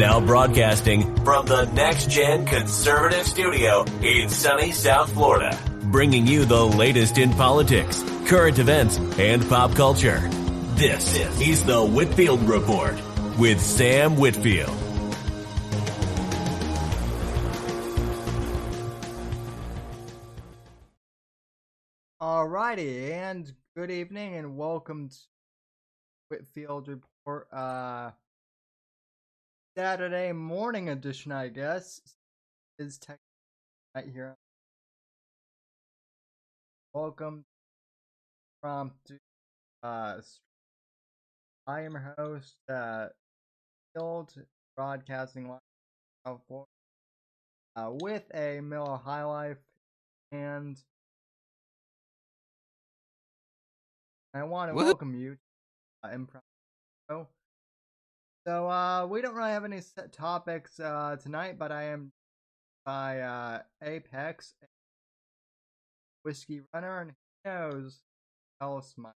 Now broadcasting from the Next Gen Conservative Studio in sunny South Florida, bringing you the latest in politics, current events, and pop culture. This is the Whitfield Report with Sam Whitfield. Alrighty, and good evening, and welcome to Whitfield Report, Saturday morning edition, I guess, is technically right here. Welcome from I am your host, Field, broadcasting live from South Florida, with a Miller High Life, and I want to welcome you to Impromptu. So, we don't really have any set topics tonight, but I am by Apex Whiskey Runner, and he knows tell us my.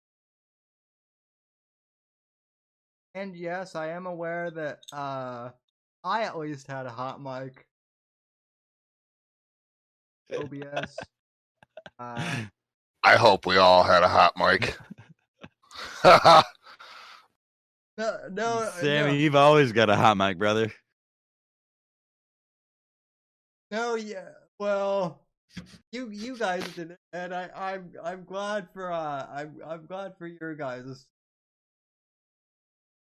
And yes, I am aware that I at least had a hot mic. OBS. I hope we all had a hot mic. No, Sammy, you've always got a hot mic, brother. No, yeah. Well, you guys did it, and I'm glad for I'm glad for your guys.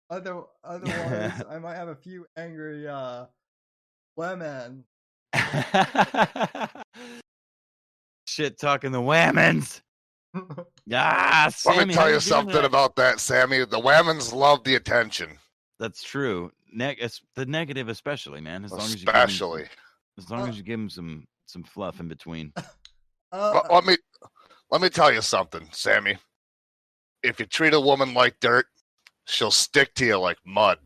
Otherwise, I might have a few angry women. Shit talking the whammons. Ah, Sammy, let me tell you something about that, Sammy. The whammons love the attention. That's true. The negative, especially, man. As long as you give them some fluff in between. Let me tell you something, Sammy. If you treat a woman like dirt, she'll stick to you like mud.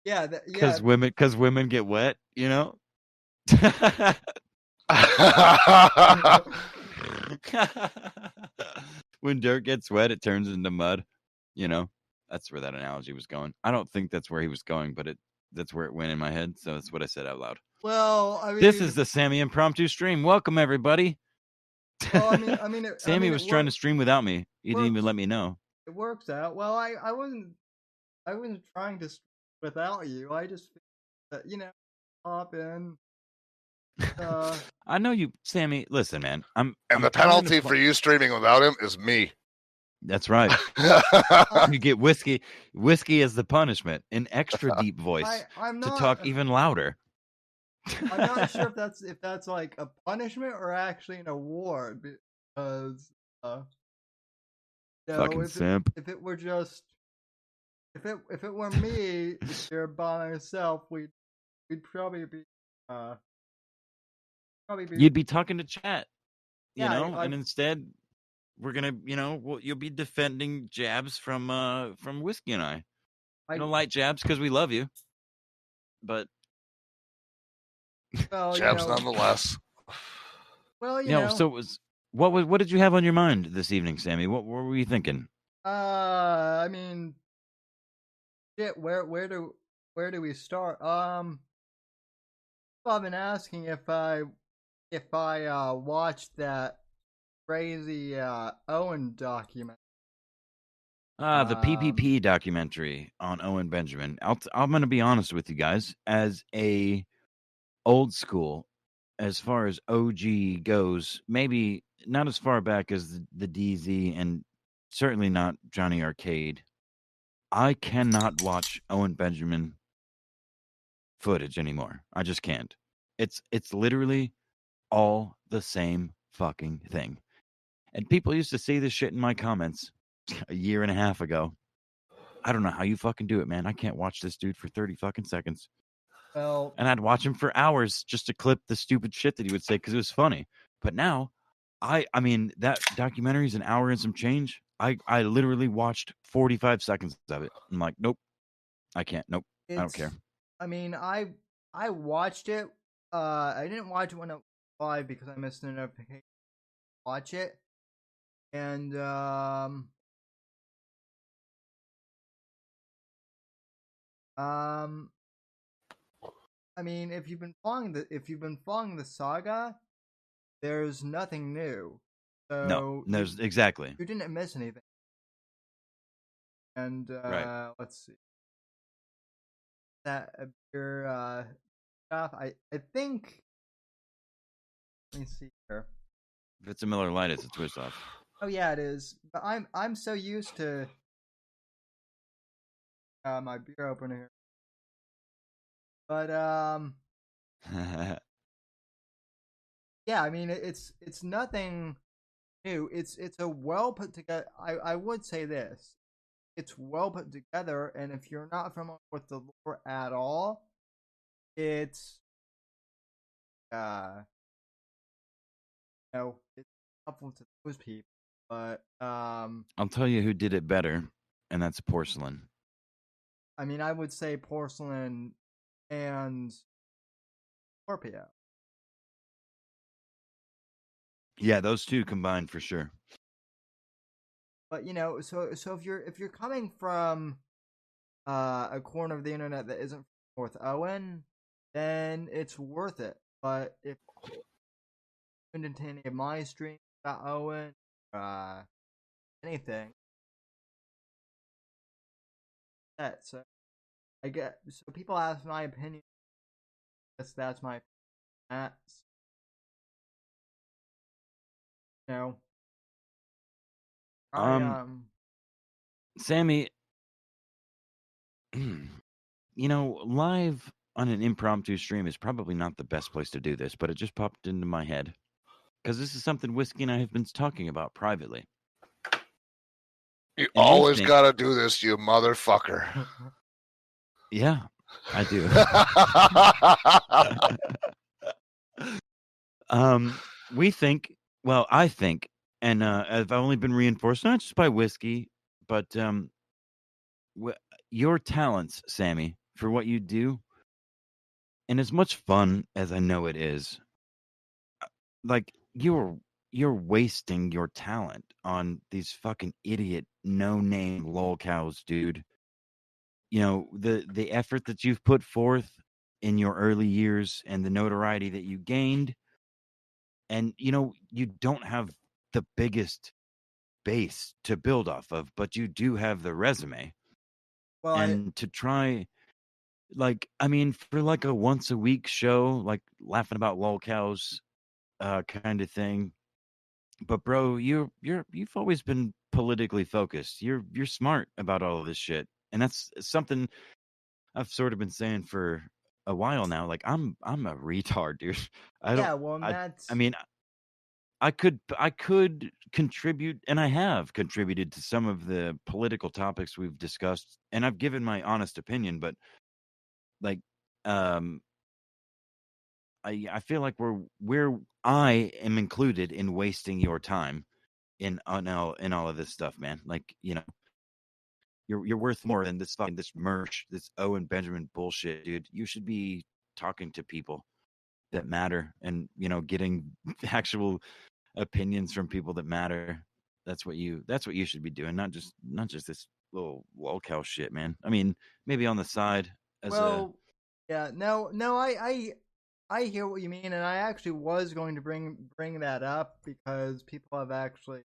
Yeah, because women get wet, you know. When dirt gets wet, it turns into mud. You know, that's where that analogy was going. I don't think that's where he was going, but that's where it went in my head. So that's what I said out loud. Well, I mean, this is the Sammy Impromptu stream. Welcome, everybody. Well, Sammy was trying to stream without me. He didn't even let me know. It works out. Well, I wasn't trying to stream without you. I just, hop in. I know you, Sammy. Listen, man. And the penalty for you streaming without him is me. That's right. You get whiskey. Whiskey is the punishment. An extra deep voice to talk even louder. I'm not sure if that's like a punishment or actually an award, because fucking simp. If it were me here by myself, we'd probably be You'd be talking to chat, yeah, and instead we're gonna, you'll be defending jabs from Whiskey and I. Light jabs because we love you, but jabs nonetheless. Well, so it was. What did you have on your mind this evening, Sammy? What were you thinking? I mean, shit. Where do we start? I've been asking if I watched that crazy Owen documentary. The PPP documentary on Owen Benjamin. I'm going to be honest with you guys. As a old school, as far as OG goes, maybe not as far back as the DZ, and certainly not Johnny Arcade. I cannot watch Owen Benjamin footage anymore. I just can't. It's literally all the same fucking thing. And people used to say this shit in my comments a year and a half ago. I don't know how you fucking do it, man. I can't watch this dude for 30 fucking seconds. Well, and I'd watch him for hours just to clip the stupid shit that he would say because it was funny. But now, I mean, that documentary is an hour and some change. I literally watched 45 seconds of it. I'm like, nope, I can't. Nope, I don't care. I mean, I watched it. I didn't watch it when it was live because I missed the notification. Watch it, and I mean, if you've been following the saga, there's nothing new. So there's exactly. You didn't miss anything. And Right. Let's see. That your stuff. I think. Let me see here. If it's a Miller Lite, it's a twist off. Oh yeah, it is. But I'm so used to my beer opener here. But yeah, I mean it's nothing new. It's a well put together. I would say this. It's well put together, and if you're not familiar with the lore at all, it's it's helpful to those people. But I'll tell you who did it better, and that's Porcelain. I mean, I would say Porcelain and Scorpio. Yeah, those two combined for sure. But so if you're coming from a corner of the internet that isn't North Owen, then it's worth it. But if you tuned into any of my streams about Owen, anything, so so people ask my opinion. That's my opinion. Sammy, live on an impromptu stream is probably not the best place to do this, but it just popped into my head because this is something Whiskey and I have been talking about privately. You always got to do this, you motherfucker. Yeah, I do. I think, and I've only been reinforced not just by Whiskey, but your talents, Sammy, for what you do, and as much fun as I know it is, like you're wasting your talent on these fucking idiot no-name lolcows, dude. The effort that you've put forth in your early years and the notoriety that you gained, and you don't have the biggest base to build off of, but you do have the resume. Well, and to try, for like a once a week show, like laughing about lolcows kind of thing. But bro, you've always been politically focused. You're smart about all of this shit, and that's something I've sort of been saying for a while now. Like I'm a retard, dude. I could contribute, and I have contributed to some of the political topics we've discussed, and I've given my honest opinion. But I feel like I am included in wasting your time in all of this stuff, man. Like, you're worth more than this merch, this Owen Benjamin bullshit, dude. You should be talking to people that matter and, getting actual opinions from people that matter. That's what you should be doing, not just this little lolcow shit, man. I mean, maybe on the side I hear what you mean, and I actually was going to bring that up because people have actually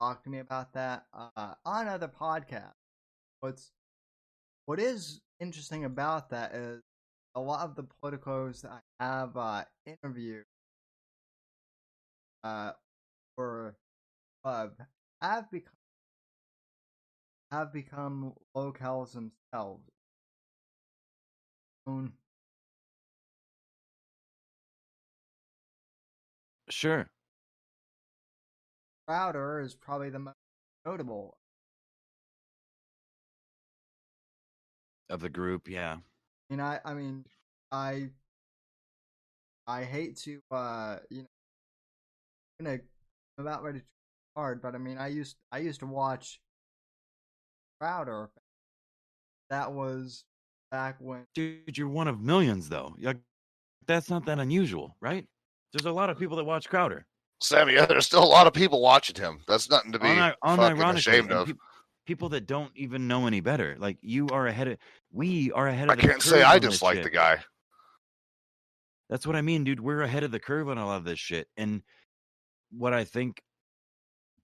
talked to me about that on other podcasts. What is interesting about that is a lot of the politicos that I have interviewed or have become locals themselves. Sure. Crowder is probably the most notable of the group, yeah. I hate to I'm about ready to hard, but I used to watch Crowder. That was back when. Dude, you're one of millions, though. That's not that unusual, right? There's a lot of people that watch Crowder. Sammy, there's still a lot of people watching him. That's nothing to be fucking ashamed of. people that don't even know any better. Like we are ahead of the curve. I can't say I dislike the guy. That's what I mean, dude. We're ahead of the curve on a lot of this shit. And what I think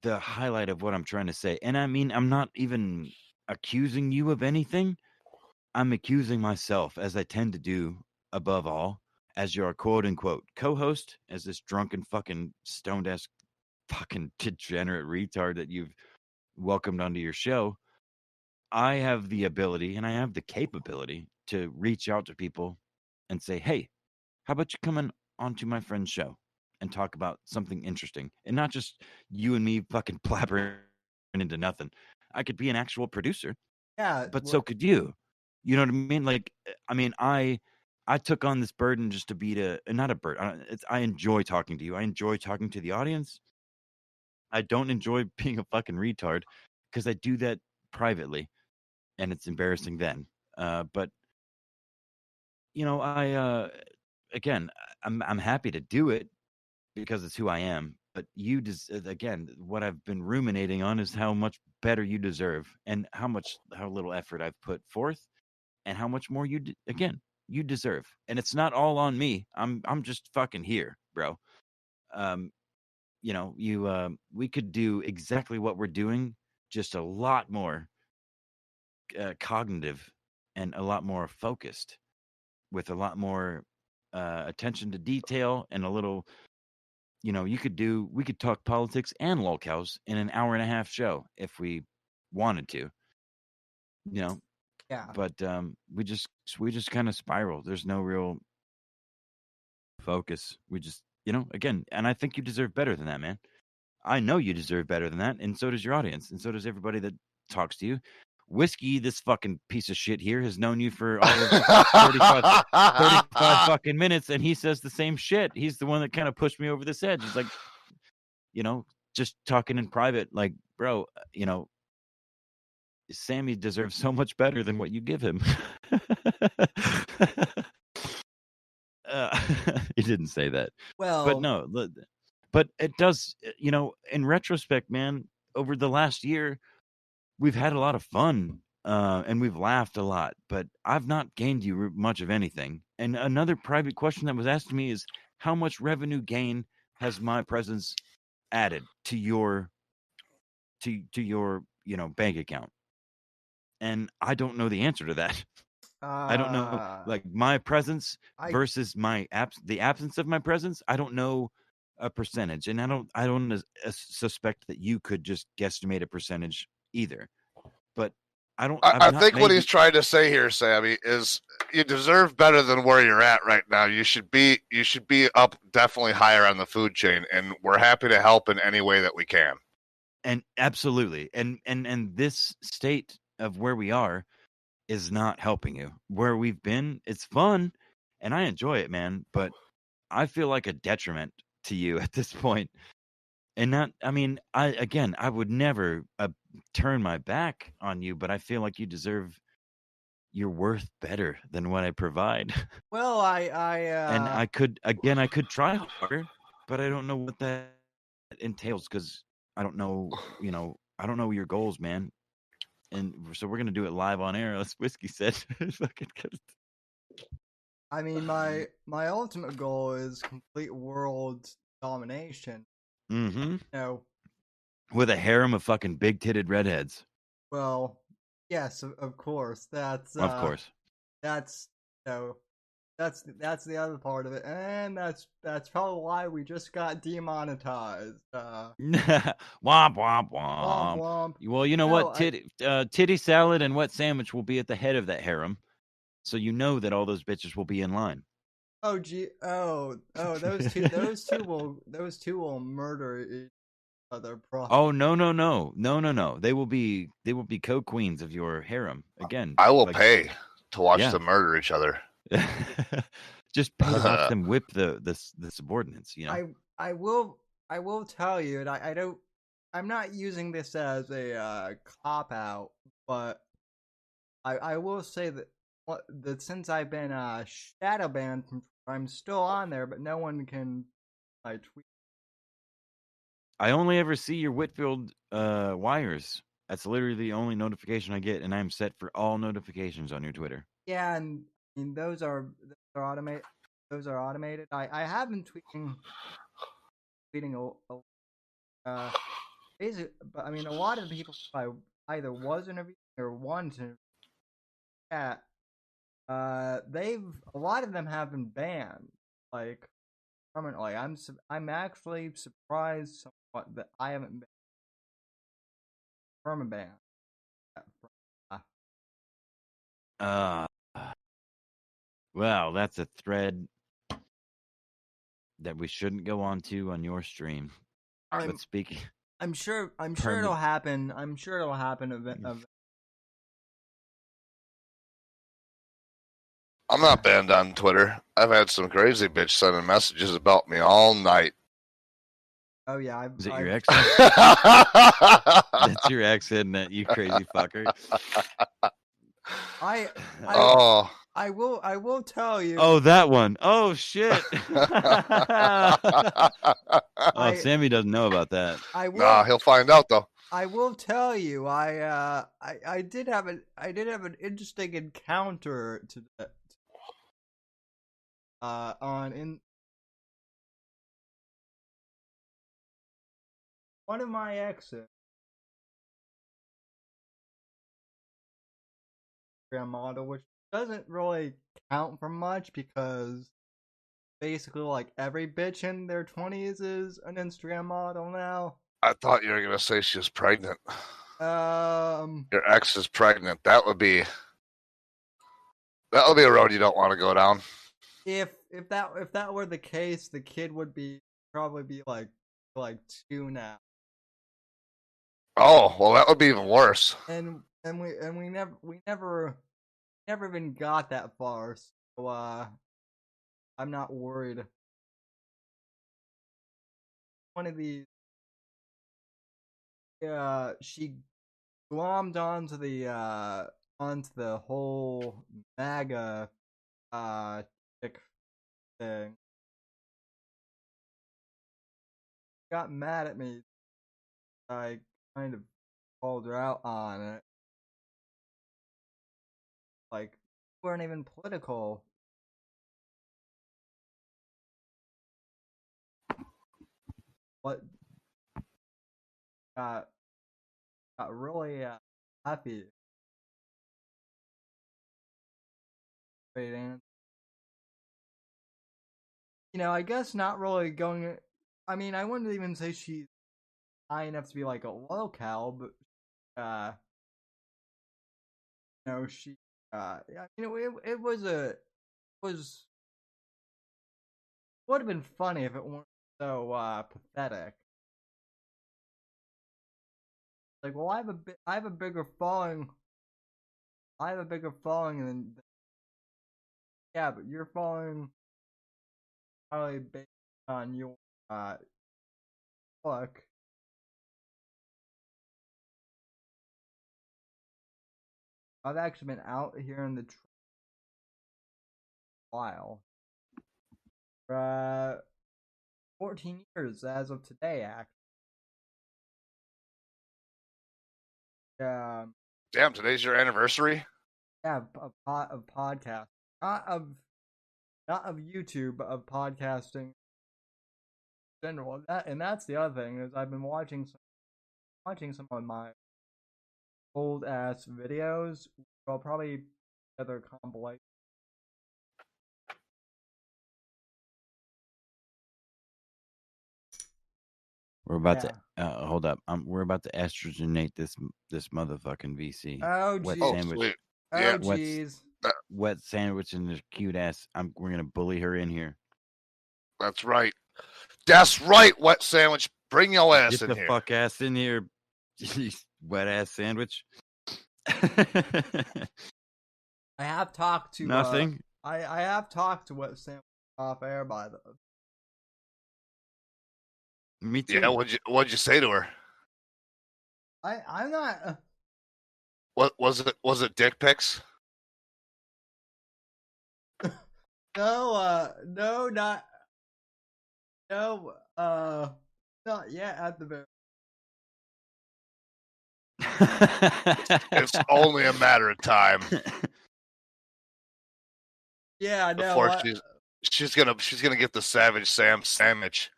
the highlight of what I'm trying to say, and I mean, I'm not even accusing you of anything. I'm accusing myself, as I tend to do above all, as your quote unquote co-host, as this drunken fucking stoned ass fucking degenerate retard that you've welcomed onto your show. I have the ability and I have the capability to reach out to people and say, hey, how about you come onto my friend's show and talk about something interesting, and not just you and me fucking blabbering into nothing. I could be an actual producer. Yeah, but so could you. You know what I mean? Like, I mean, I took on this burden just to be not a burden. I enjoy talking to you. I enjoy talking to the audience. I don't enjoy being a fucking retard because I do that privately, and it's embarrassing then. But you know, again, I'm happy to do it because it's who I am. But you again, what I've been ruminating on is how much better you deserve, and how little effort I've put forth, and how much more you deserve. And it's not all on me. I'm just fucking here, bro. You know, we could do exactly what we're doing, just a lot more cognitive and a lot more focused, with a lot more attention to detail, and a little, you know, we could talk politics and lolcows in an hour and a half show if we wanted to, you know. yeah. But we just kind of spiral. There's no real focus. We just, you know, again, and I think you deserve better than that, man. I know you deserve better than that, and so does your audience, and so does everybody that talks to you. Whiskey, this fucking piece of shit here, has known you for all of 35 fucking minutes, and he says the same shit. He's the one that kind of pushed me over this edge. He's like, you know, just talking in private, like, bro, you know, Sammy deserves so much better than what you give him. He didn't say that. Well, but no, but it does, you know, in retrospect, man, over the last year, we've had a lot of fun, and we've laughed a lot, but I've not gained you much of anything. And another private question that was asked to me is, how much revenue gain has my presence added to your, you know, bank account? And I don't know the answer to that. I don't know, like, my presence versus the absence of my presence. I don't know a percentage, and I don't suspect that you could just guesstimate a percentage either. But I think what he's trying to say here, Sammy, is you deserve better than where you're at right now. You should be up definitely higher on the food chain, and we're happy to help in any way that we can. And absolutely, and this state of where we are is not helping you. Where we've been, it's fun, and I enjoy it, man. But I feel like a detriment to you at this point. And not, I mean, I would never turn my back on you, but I feel like you're worth better than what I provide. Well, and I could try harder, but I don't know what that entails, because I don't know, you know, I don't know your goals, man. And so we're gonna do it live on air, as Whiskey said. I mean, my ultimate goal is complete world domination. Mm-hmm. You know, with a harem of fucking big-titted redheads. Well, yes, of course. That's of course. That's, you know, that's the other part of it, and that's probably why we just got demonetized. Womp womp womp. Womp womp. Well, you know what? Titty salad and wet sandwich will be at the head of that harem, so you know that all those bitches will be in line. Oh gee, those two will murder each other. Oh no! They will be co-queens of your harem again. I will pay to watch them murder each other. Just pay to watch them whip the subordinates. You know. I will tell you, and I'm not using this as a cop out, but I will say that since I've been shadow banned from, I'm still on there, but no one can tweet. I only ever see your Whitfield wires That's literally the only notification I get, and I'm set for all notifications on your Twitter. Yeah, and I mean those are automated. Those are automated. I have been tweeting basically, but I mean a lot of the people I either was interviewing or wanted to. Yeah, a lot of them have been banned, like permanently. I'm actually surprised somewhat that I haven't been permanent banned. Well, that's a thread that we shouldn't go on to on your stream. But speaking, I'm sure it'll happen. I'm sure it'll happen. I'm not banned on Twitter. I've had some crazy bitch sending messages about me all night. Oh yeah, is it your ex? That's your ex, isn't it? You crazy fucker. I will tell you. Oh, that one. Oh shit. Sammy doesn't know about that. Nah, he'll find out though. I will tell you. I did have an interesting encounter to that. One of my exes. Model, which doesn't really count for much because basically like every bitch in their 20s is an Instagram model now. I thought you were gonna say she was pregnant. Your ex is pregnant. That would be a road you don't want to go down. If that were the case, the kid would probably be like 2 now. Oh well, that would be even worse. And we never even got that far, so I'm not worried. One of these, she glommed onto the whole MAGA chick thing. Got mad at me. I kind of called her out on it. Like, we weren't even political. What got really happy. Waiting. I guess not really going. I mean, I wouldn't even say she's high enough to be like a locale, but she. It would have been funny if it weren't so pathetic. Like, well, I have a bigger following. I have a bigger following than. Yeah, but your following probably based on your look. I've actually been out here in the while. 14 years as of today, actually. Damn, today's your anniversary? Yeah, of podcast. Not of YouTube, but of podcasting in general. And that's the other thing, is I've been watching some of my old ass videos. I'll probably together compilate. We're about to hold up. We're about to estrogenate this motherfucking VC. Oh, wet geez. sandwich. Oh, jeez. Wet sandwich and this cute ass. We're gonna bully her in here. That's right. That's right. Wet sandwich. Bring your ass in here. Get the fuck ass in here. Wet ass sandwich. I have talked to nothing. I have talked to Wet Sandwich off air by the. Me too. Yeah, what'd you say to her? I'm not. What was it? Was it dick pics? No, not yet at the very. It's only a matter of time Yeah, no. before she's gonna get the Savage Sam sandwich.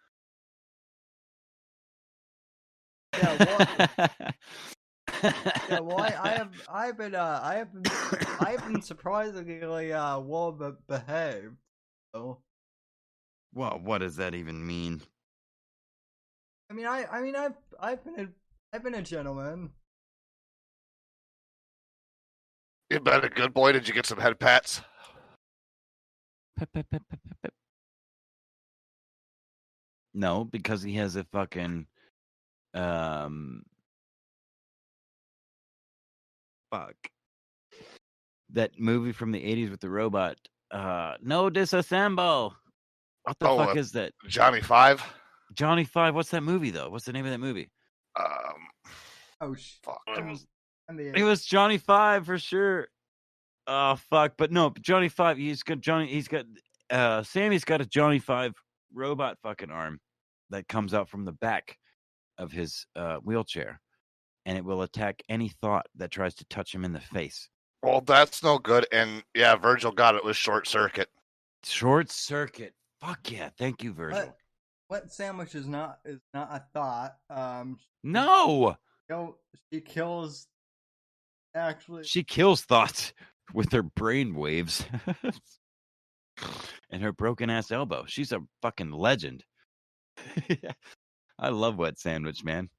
Yeah, well, I've been surprisingly well behaved. So. Well, what does that even mean? I mean, I've been a gentleman. You been a good boy. Did you get some head pats? No, because he has a fucking fuck. That movie from the 80s with the robot. No disassemble. What the fuck is that? Johnny Five? Johnny Five. What's that movie though? What's the name of that movie? Oh fuck. It was Johnny Five for sure. Oh fuck, but no, Johnny Five. Sammy's got a Johnny Five robot fucking arm that comes out from the back of his wheelchair, and it will attack any thought that tries to touch him in the face. Well, that's no good. And yeah, Virgil got it with Short Circuit. Short Circuit. Fuck yeah! Thank you, Virgil. What sandwich is not a thought? No. She kills. Actually, she kills thoughts with her brain waves and her broken ass elbow. She's a fucking legend. I love Wet Sandwich, man.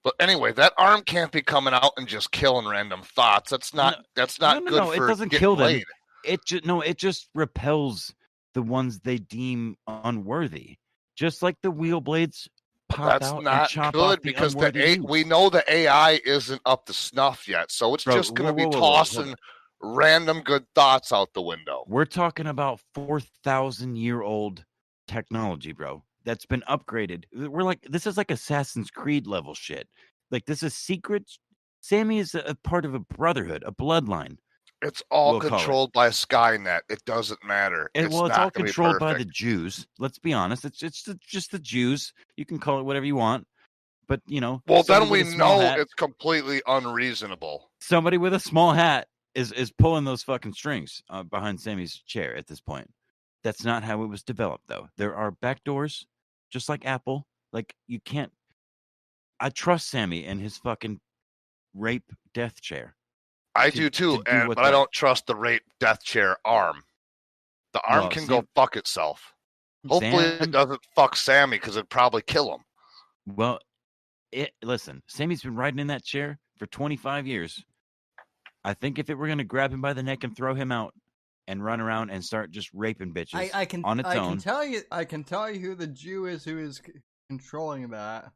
But anyway, that arm can't be coming out and just killing random thoughts. That's not good for it doesn't getting kill them. laid. It just repels the ones they deem unworthy. Just like the wheel blades pop out and chop off the because unworthy we know the AI isn't up to snuff yet. So it's just going to be tossing random good thoughts out the window. We're talking about 4,000-year-old technology, bro. That's been upgraded. This is like Assassin's Creed level shit. Like, this is secret. Sammy is a part of a brotherhood, a bloodline. It's all controlled by Skynet. It doesn't matter. It's all controlled by the Jews. Let's be honest. It's just the Jews. You can call it whatever you want. But, Well, then we know it's completely unreasonable. Somebody with a small hat is pulling those fucking strings behind Sammy's chair at this point. That's not how it was developed, though. There are back doors. Just like Apple, like you can't. I trust Sammy and his fucking rape death chair. I do too, but I don't trust the rape death chair arm. The arm can go fuck itself. Hopefully, it doesn't fuck Sammy because it'd probably kill him. Well, listen, Sammy's been riding in that chair for 25 years. I think if it were going to grab him by the neck and throw him out and run around and start just raping bitches on its own. I can tell you who the Jew is who is controlling that.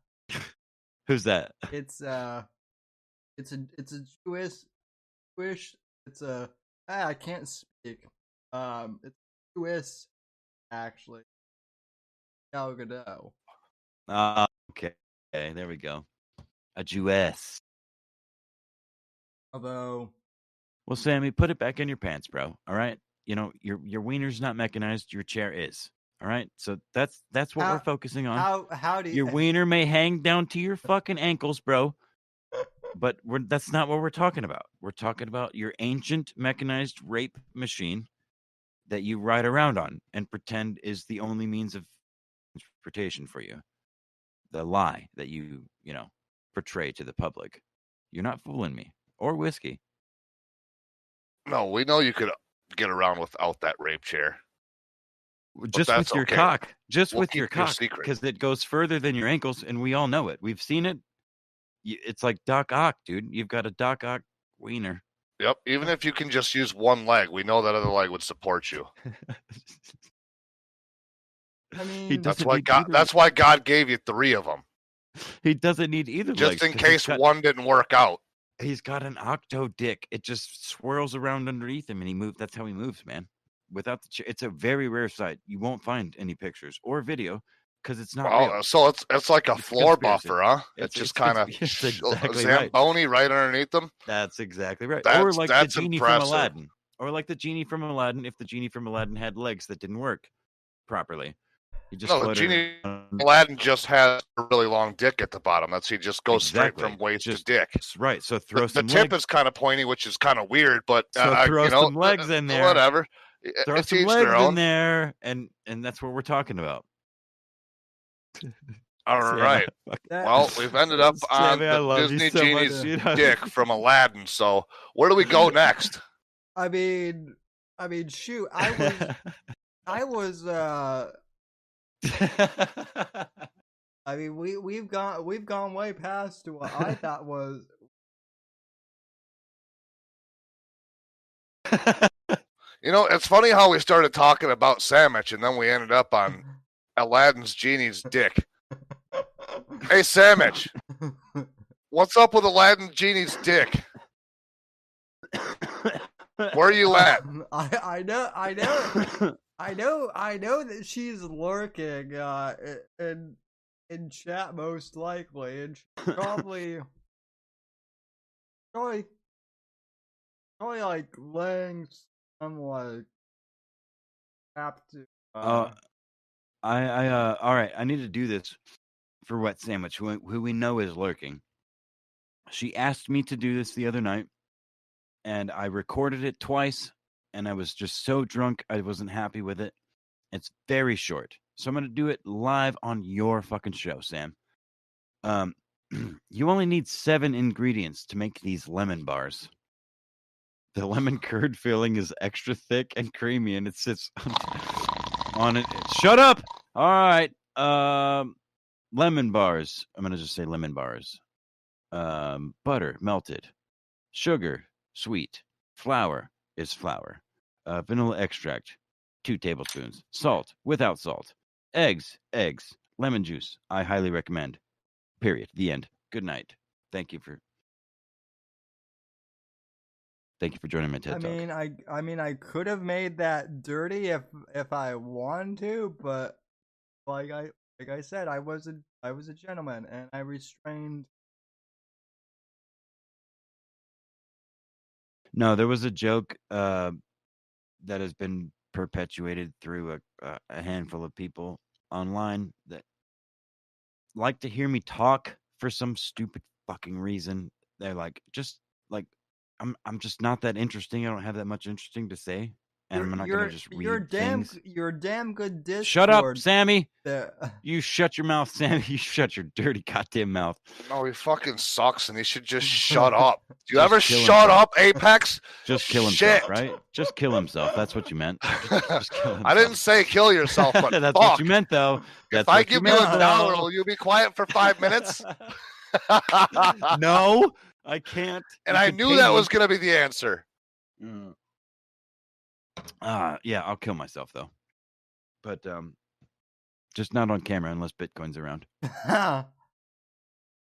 Who's that? It's a Jewish. It's a I can't speak. It's Jewish actually. Gal Gadot. Okay, there we go. A Jewess. Although. Well, Sammy, put it back in your pants, bro. All right, your wiener's not mechanized. Your chair is. All right, so that's what we're focusing on. How do you? Your wiener may hang down to your fucking ankles, bro, but that's not what we're talking about. We're talking about your ancient mechanized rape machine that you ride around on and pretend is the only means of transportation for you. The lie that you portray to the public. You're not fooling me or whiskey. No, we know you could get around without that rape chair. Just with your cock. Just with your cock. Because it goes further than your ankles, and we all know it. We've seen it. It's like Doc Ock, dude. You've got a Doc Ock wiener. Yep. Even if you can just use one leg, we know that other leg would support you. I mean, that's why God gave you 3 of them. He doesn't need either just legs, in case one didn't work out. He's got an octo dick. It just swirls around underneath him, and he moves. That's how he moves, man. Without it's a very rare sight. You won't find any pictures or video because it's not real. So it's like a floor buffer, huh? It's just kind of exactly Zamboni right underneath them. That's exactly right. Or like the genie from Aladdin. Or like the genie from Aladdin. If the genie from Aladdin had legs that didn't work properly, He just No, put her Genie on- Aladdin just has a really long dick at the bottom. He just goes straight Exactly. from waist Just- to dick. right. So throw The some tip legs. is kind of pointy, which is kind of weird, but So throw some legs in there. Whatever. Throw It's some each legs their in own. there, and that's what we're talking about. All Sam, right. That- Well, we've ended up on Sammy, I the love you Disney so much, Genie's sweetheart. dick from Aladdin. So where do we go next? I mean, shoot, I was. I mean, we've gone way past what I thought was. You know, it's funny how we started talking about sandwich and then we ended up on Aladdin's Genie's dick. Hey, Sandwich, what's up with Aladdin Genie's dick? Where are you at? I know that she's lurking in chat most likely, and she's probably like laying some like tap to. all right. I need to do this for Wet Sandwich, who we know is lurking. She asked me to do this the other night, and I recorded it twice, and I was just so drunk I wasn't happy with it. It's very short, so I'm gonna do it live on your fucking show, Sam. You only need 7 ingredients to make these lemon bars. The lemon curd filling is extra thick and creamy, and it sits on it. Shut up! All right. Lemon bars. I'm gonna just say lemon bars. Butter melted, sugar sweet, flour is flour, vanilla extract 2 tablespoons, salt without salt, eggs, lemon juice. I highly recommend. Period. The end. Good night. Thank you for joining my TED Talk. I mean, I could have made that dirty if I wanted to, but like I said, I was a gentleman and I restrained. No, there was a joke that has been perpetuated through a handful of people online that like to hear me talk for some stupid fucking reason. They're like, just like, I'm just not that interesting. I don't have that much interesting to say, and I'm not gonna just read things. You're damn good Discord. Shut up, Sammy. There. You shut your mouth, Sammy. You shut your dirty goddamn mouth. No, he fucking sucks, and he should just shut up. Do you Just ever kill shut himself. up, Apex? Just kill himself, Shit. right? Just kill himself. That's what you meant. Just kill himself. I didn't say kill yourself, but that's fuck. what you meant, though. That's If I what give you you meant, a dollar, though. will you be quiet for 5 minutes? No, I can't. And You I could knew pay that me. was going to be the answer. Yeah, I'll kill myself though, but just not on camera unless Bitcoin's around.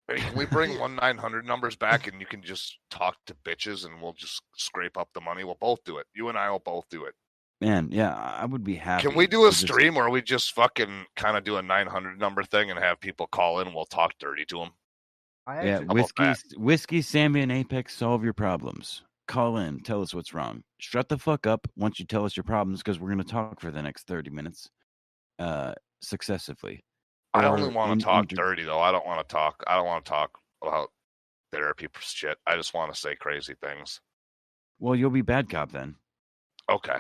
Hey, can we bring 1-900 numbers back and you can just talk to bitches and we'll just scrape up the money? We'll both do it. You and I will both do it. Man, yeah, I would be happy. Can we do a to just- stream where we just fucking kind of do a 900 number thing and have people call in and we'll talk dirty to them? Yeah, whiskey, Sammy, and Apex solve your problems. Call in, tell us what's wrong. Shut the fuck up once you tell us your problems, because we're gonna talk for the next 30 minutes, successively. I only want to talk dirty though. I don't want to talk about therapy shit. I just want to say crazy things. Well, you'll be bad cop then. Okay.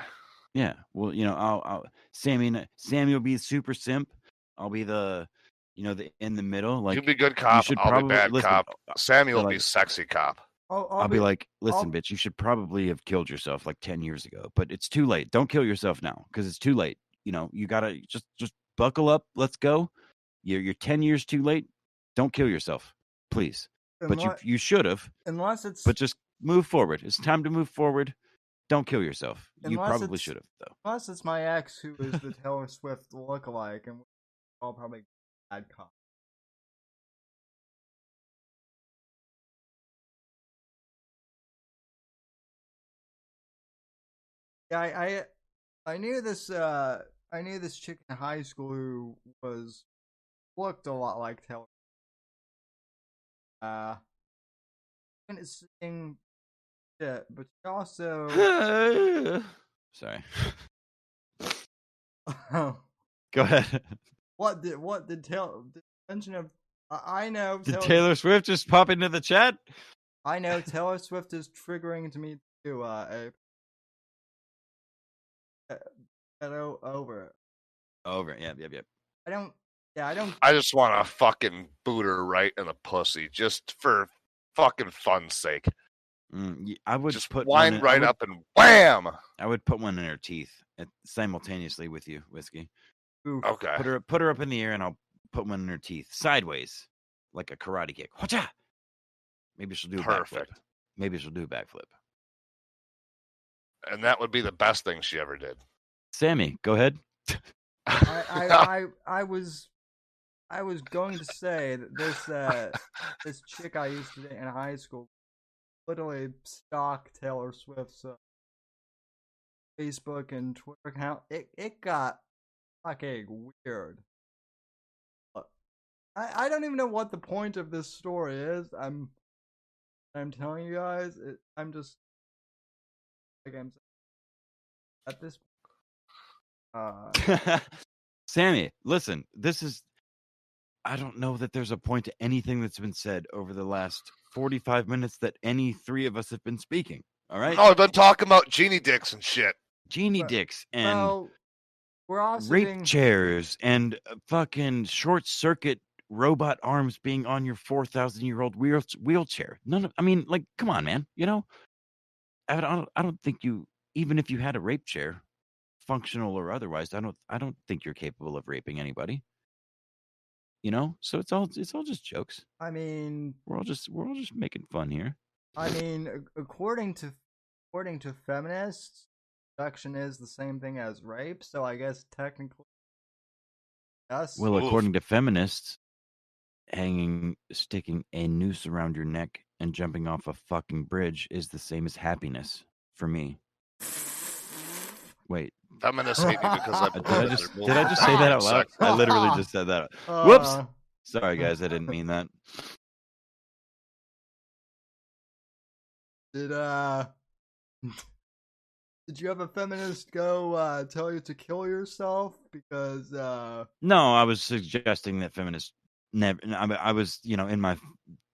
Yeah. Well, I'll Sammy will be super simp. I'll be the in the middle. Like, you be good cop. I'll be bad cop. Sammy will be like, sexy cop. I'll be like, listen, bitch, you should probably have killed yourself like 10 years ago, but it's too late. Don't kill yourself now because it's too late. You gotta just buckle up. Let's go. You're 10 years too late. Don't kill yourself, please. But you should have. But just move forward. It's time to move forward. Don't kill yourself. You probably should have, though. Unless it's my ex who is the Taylor Swift lookalike, and we're all probably bad cop. Yeah, I knew this chick in high school who looked a lot like Taylor. Couldn't sing shit, but she also Sorry. Go ahead. What did mention of? I know. Did Taylor Swift just pop into the chat? I know Taylor Swift is triggering to me too. Over. Yep. I don't. Yeah, I don't. I just want to fucking boot her right in the pussy, just for fucking fun's sake. I would just put wind right up and wham. I would put one in her teeth simultaneously with you, Whiskey. Oof. Okay. Put her up in the air, and I'll put one in her teeth sideways, like a karate kick. Whatcha? Maybe she'll do a backflip. Maybe she'll do a backflip. And that would be the best thing she ever did. Sammy, go ahead. I was going to say that this chick I used to date in high school literally stalked Taylor Swift's Facebook and Twitter account. It got fucking weird. I don't even know what the point of this story is. I'm telling you guys. I'm just like I'm at this. Sammy, listen. I don't know that there's a point to anything that's been said over the last 45 minutes that any three of us have been speaking. All right? Oh, I've been talking about genie dicks and shit. Genie dicks and we're also rape chairs and fucking short circuit robot arms being on your 4,000-year-old wheelchair. Come on, man. You know, I don't think you, even if you had a rape chair, functional or otherwise, I don't think you're capable of raping anybody. You know, so it's all just jokes. I mean, we're all just making fun here. I mean, according to feminists, abduction is the same thing as rape. So I guess technically, yes. Well, according to feminists, sticking a noose around your neck and jumping off a fucking bridge is the same as happiness for me. Wait. Feminists hate me because did I just say that out loud? I literally just said that. Whoops. Sorry, guys. I didn't mean that. Did you have a feminist go tell you to kill yourself? Because no, I was suggesting that feminists never. I was, in my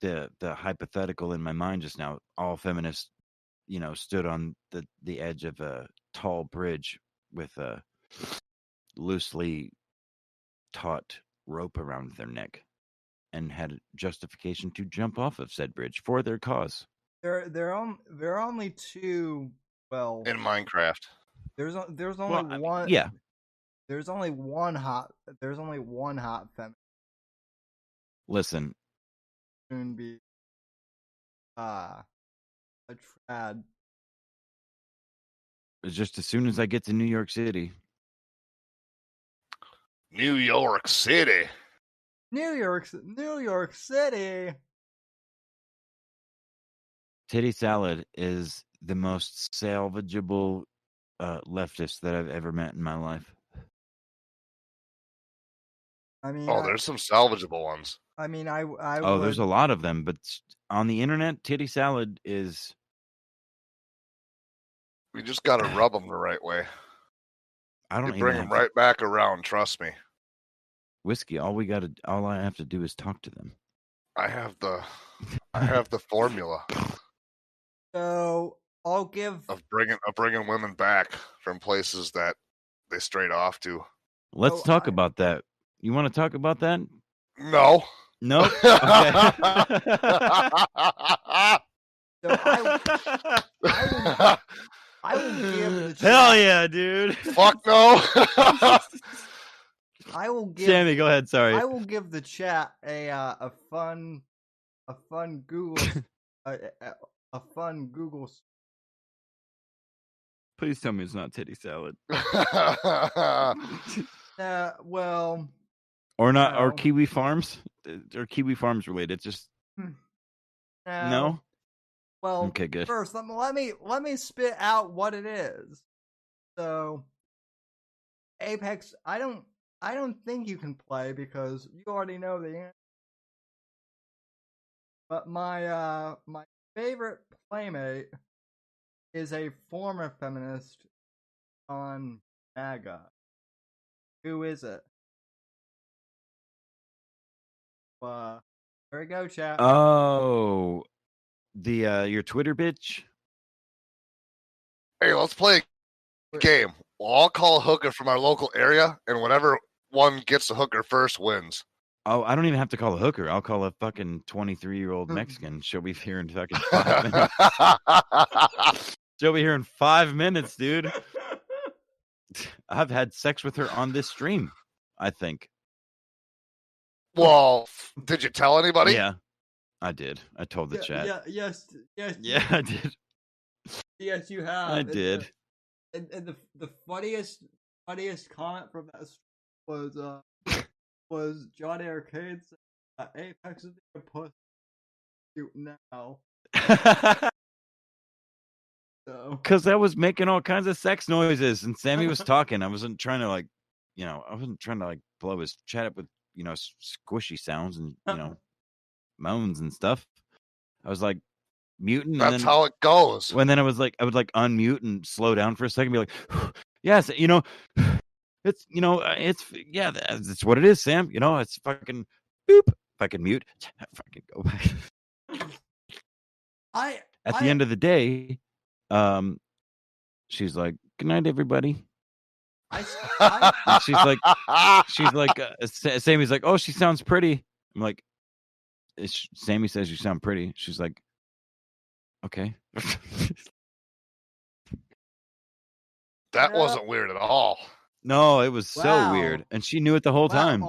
the hypothetical in my mind just now. All feminists, stood on the edge of a tall bridge with a loosely taut rope around their neck and had justification to jump off of said bridge for their cause. There are only two. Well, in Minecraft, there's only one. Yeah, there's only one hot feminist. Listen, soon be a trad. Just as soon as I get to New York City. New York City. Titty Salad is the most salvageable leftist that I've ever met in my life. I mean, there's some salvageable ones. I mean, there's a lot of them, but on the internet, Titty Salad is. We just got to rub them the right way. I don't you bring them right back around. Trust me. Whiskey. All I have to do is talk to them. I have the formula. So I'll give of bringing women back from places that they strayed off to. Let's talk about that. You want to talk about that? No. Nope. Okay. So I will give the chat. Hell yeah, dude. Fuck no. I will give Sammy, go ahead. Sorry. I will give the chat a fun Google a fun Google. Please tell me it's not Titty Salad. Well. Or not, or Kiwi Farms, or Kiwi Farms related. Just no. Well, okay, good. First, let me spit out what it is. So, Apex, I don't think you can play because you already know the answer. But my favorite playmate is a former feminist on MAGA. Who is it? There we go, chat. Oh, the your Twitter bitch. Hey, let's play a game. We'll all call a hooker from our local area, and whatever one gets the hooker first wins. Oh, I don't even have to call a hooker. I'll call a fucking 23-year-old Mexican. She'll be here in fucking 5 minutes. She'll be here in 5 minutes, dude. I've had sex with her on this stream, I think. Well, did you tell anybody? Yeah, I did. I told the chat. Yes. Yeah, I did. Yes, you have. I did. And the funniest comment from that was Johnny Arcade saying, Apex is a pussy now. Because I was making all kinds of sex noises, and Sammy was talking. I wasn't trying to I wasn't trying to blow his chat up with squishy sounds and moans and stuff. I was muting. That's how it goes. When then I would unmute and slow down for a second, and be like, yes, it's what it is, Sam. It's fucking boop. If I can mute, fucking go back. At the end of the day, she's like, "Good night, everybody." She's like, Sammy's like, "Oh, she sounds pretty." I'm like, Sammy says you sound pretty. She's like, okay. That wasn't weird at all. No, it was so weird, and she knew it the whole time.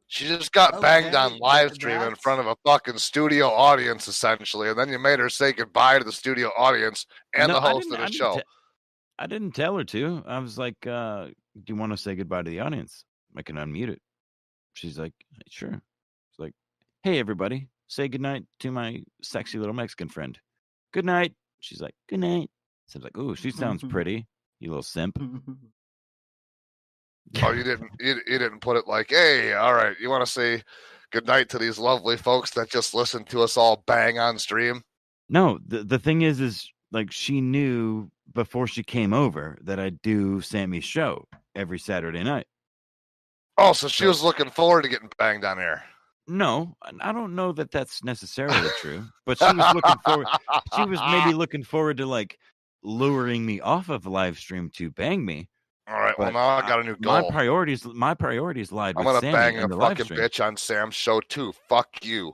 She just got banged on live stream in front of a fucking studio audience, essentially, and then you made her say goodbye to the studio audience and the host of the show. I didn't tell her to. I was like, do you want to say goodbye to the audience? I can unmute it. She's like, sure. She's like, hey, everybody, say goodnight to my sexy little Mexican friend. Good night. She's like, good night. So I was like, ooh, she sounds pretty, you little simp. Oh, you didn't put it like, hey, all right, you want to say goodnight to these lovely folks that just listen to us all bang on stream? No, the thing is she knew before she came over that I do Sammy's show every Saturday night. Oh, so she was looking forward to getting banged on air. No, I don't know that that's necessarily true, but she was looking forward. She was maybe looking forward to luring me off of live stream to bang me. All right, well, now I got a new goal. My priorities lied with Sammy. I'm gonna bang in a the fucking bitch on Sam's show too. Fuck you.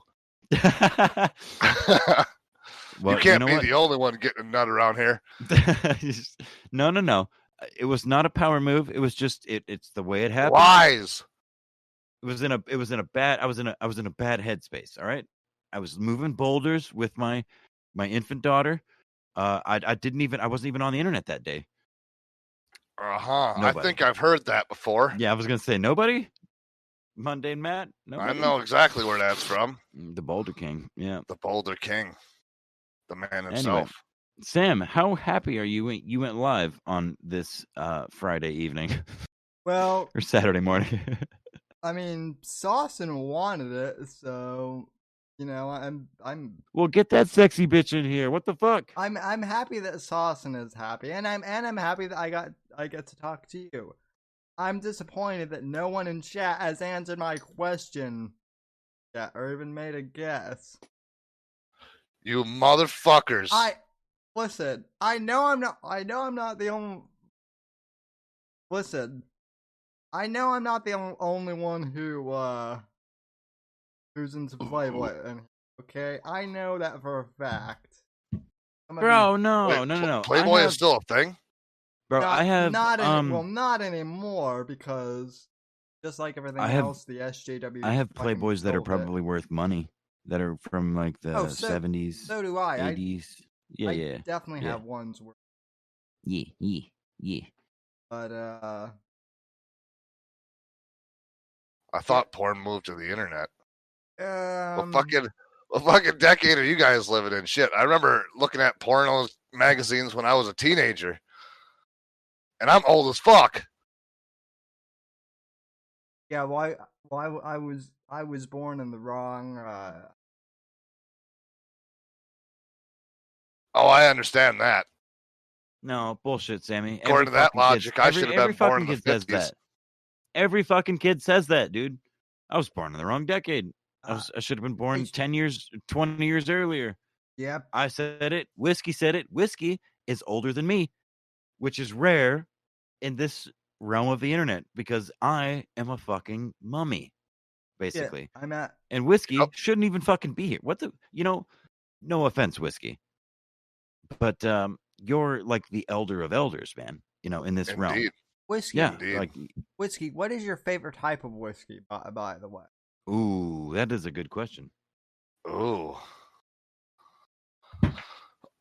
Well, you can't be the only one getting a nut around here. No. It was not a power move. It was just it's the way it happened. Lies. I was in a bad headspace. All right. I was moving boulders with my infant daughter. I wasn't even on the internet that day. I think I've heard that before. Yeah, I was gonna say nobody. Mundane Matt. Nobody? I know exactly where that's from. The Boulder King. Yeah. The Boulder King. The man himself. Anyway, Sam, how happy are you? You went live on this Friday evening. Well, or Saturday morning. I mean, Saucin wanted it, so I'm. Well, get that sexy bitch in here. What the fuck? I'm happy that Saucin is happy, and I'm happy that I get to talk to you. I'm disappointed that no one in chat has answered my question yet, or even made a guess. You motherfuckers! Listen. I know I'm not the only. Listen. I know I'm not the only one who's into Playboy. Okay, I know that for a fact. Bro, no. Playboy is still a thing. Bro, I have not anymore because just like everything else, the SJW. I have Playboys that are probably worth money that are from the 70s. So do I. 80s. I definitely have ones where. Yeah. But I thought porn moved to the internet. What fucking decade are you guys living in? Shit, I remember looking at porno magazines when I was a teenager, and I'm old as fuck. Yeah, I was born in the wrong. Oh, I understand that. No bullshit, Sammy. According to that logic, I should have been born in the 50s. Every fucking kid says that, dude. I was born in the wrong decade. I should have been born 10 years, 20 years earlier. Yep. I said it. Whiskey said it. Whiskey is older than me, which is rare in this realm of the internet because I am a fucking mummy, basically. Yeah, I'm at. And Whiskey shouldn't even fucking be here. What the, no offense, Whiskey, but you're like the elder of elders, man, in this realm. Indeed. Whiskey. Yeah, Indeed. like Whiskey. What is your favorite type of whiskey, by the way? ooh, that is a good question. Ooh.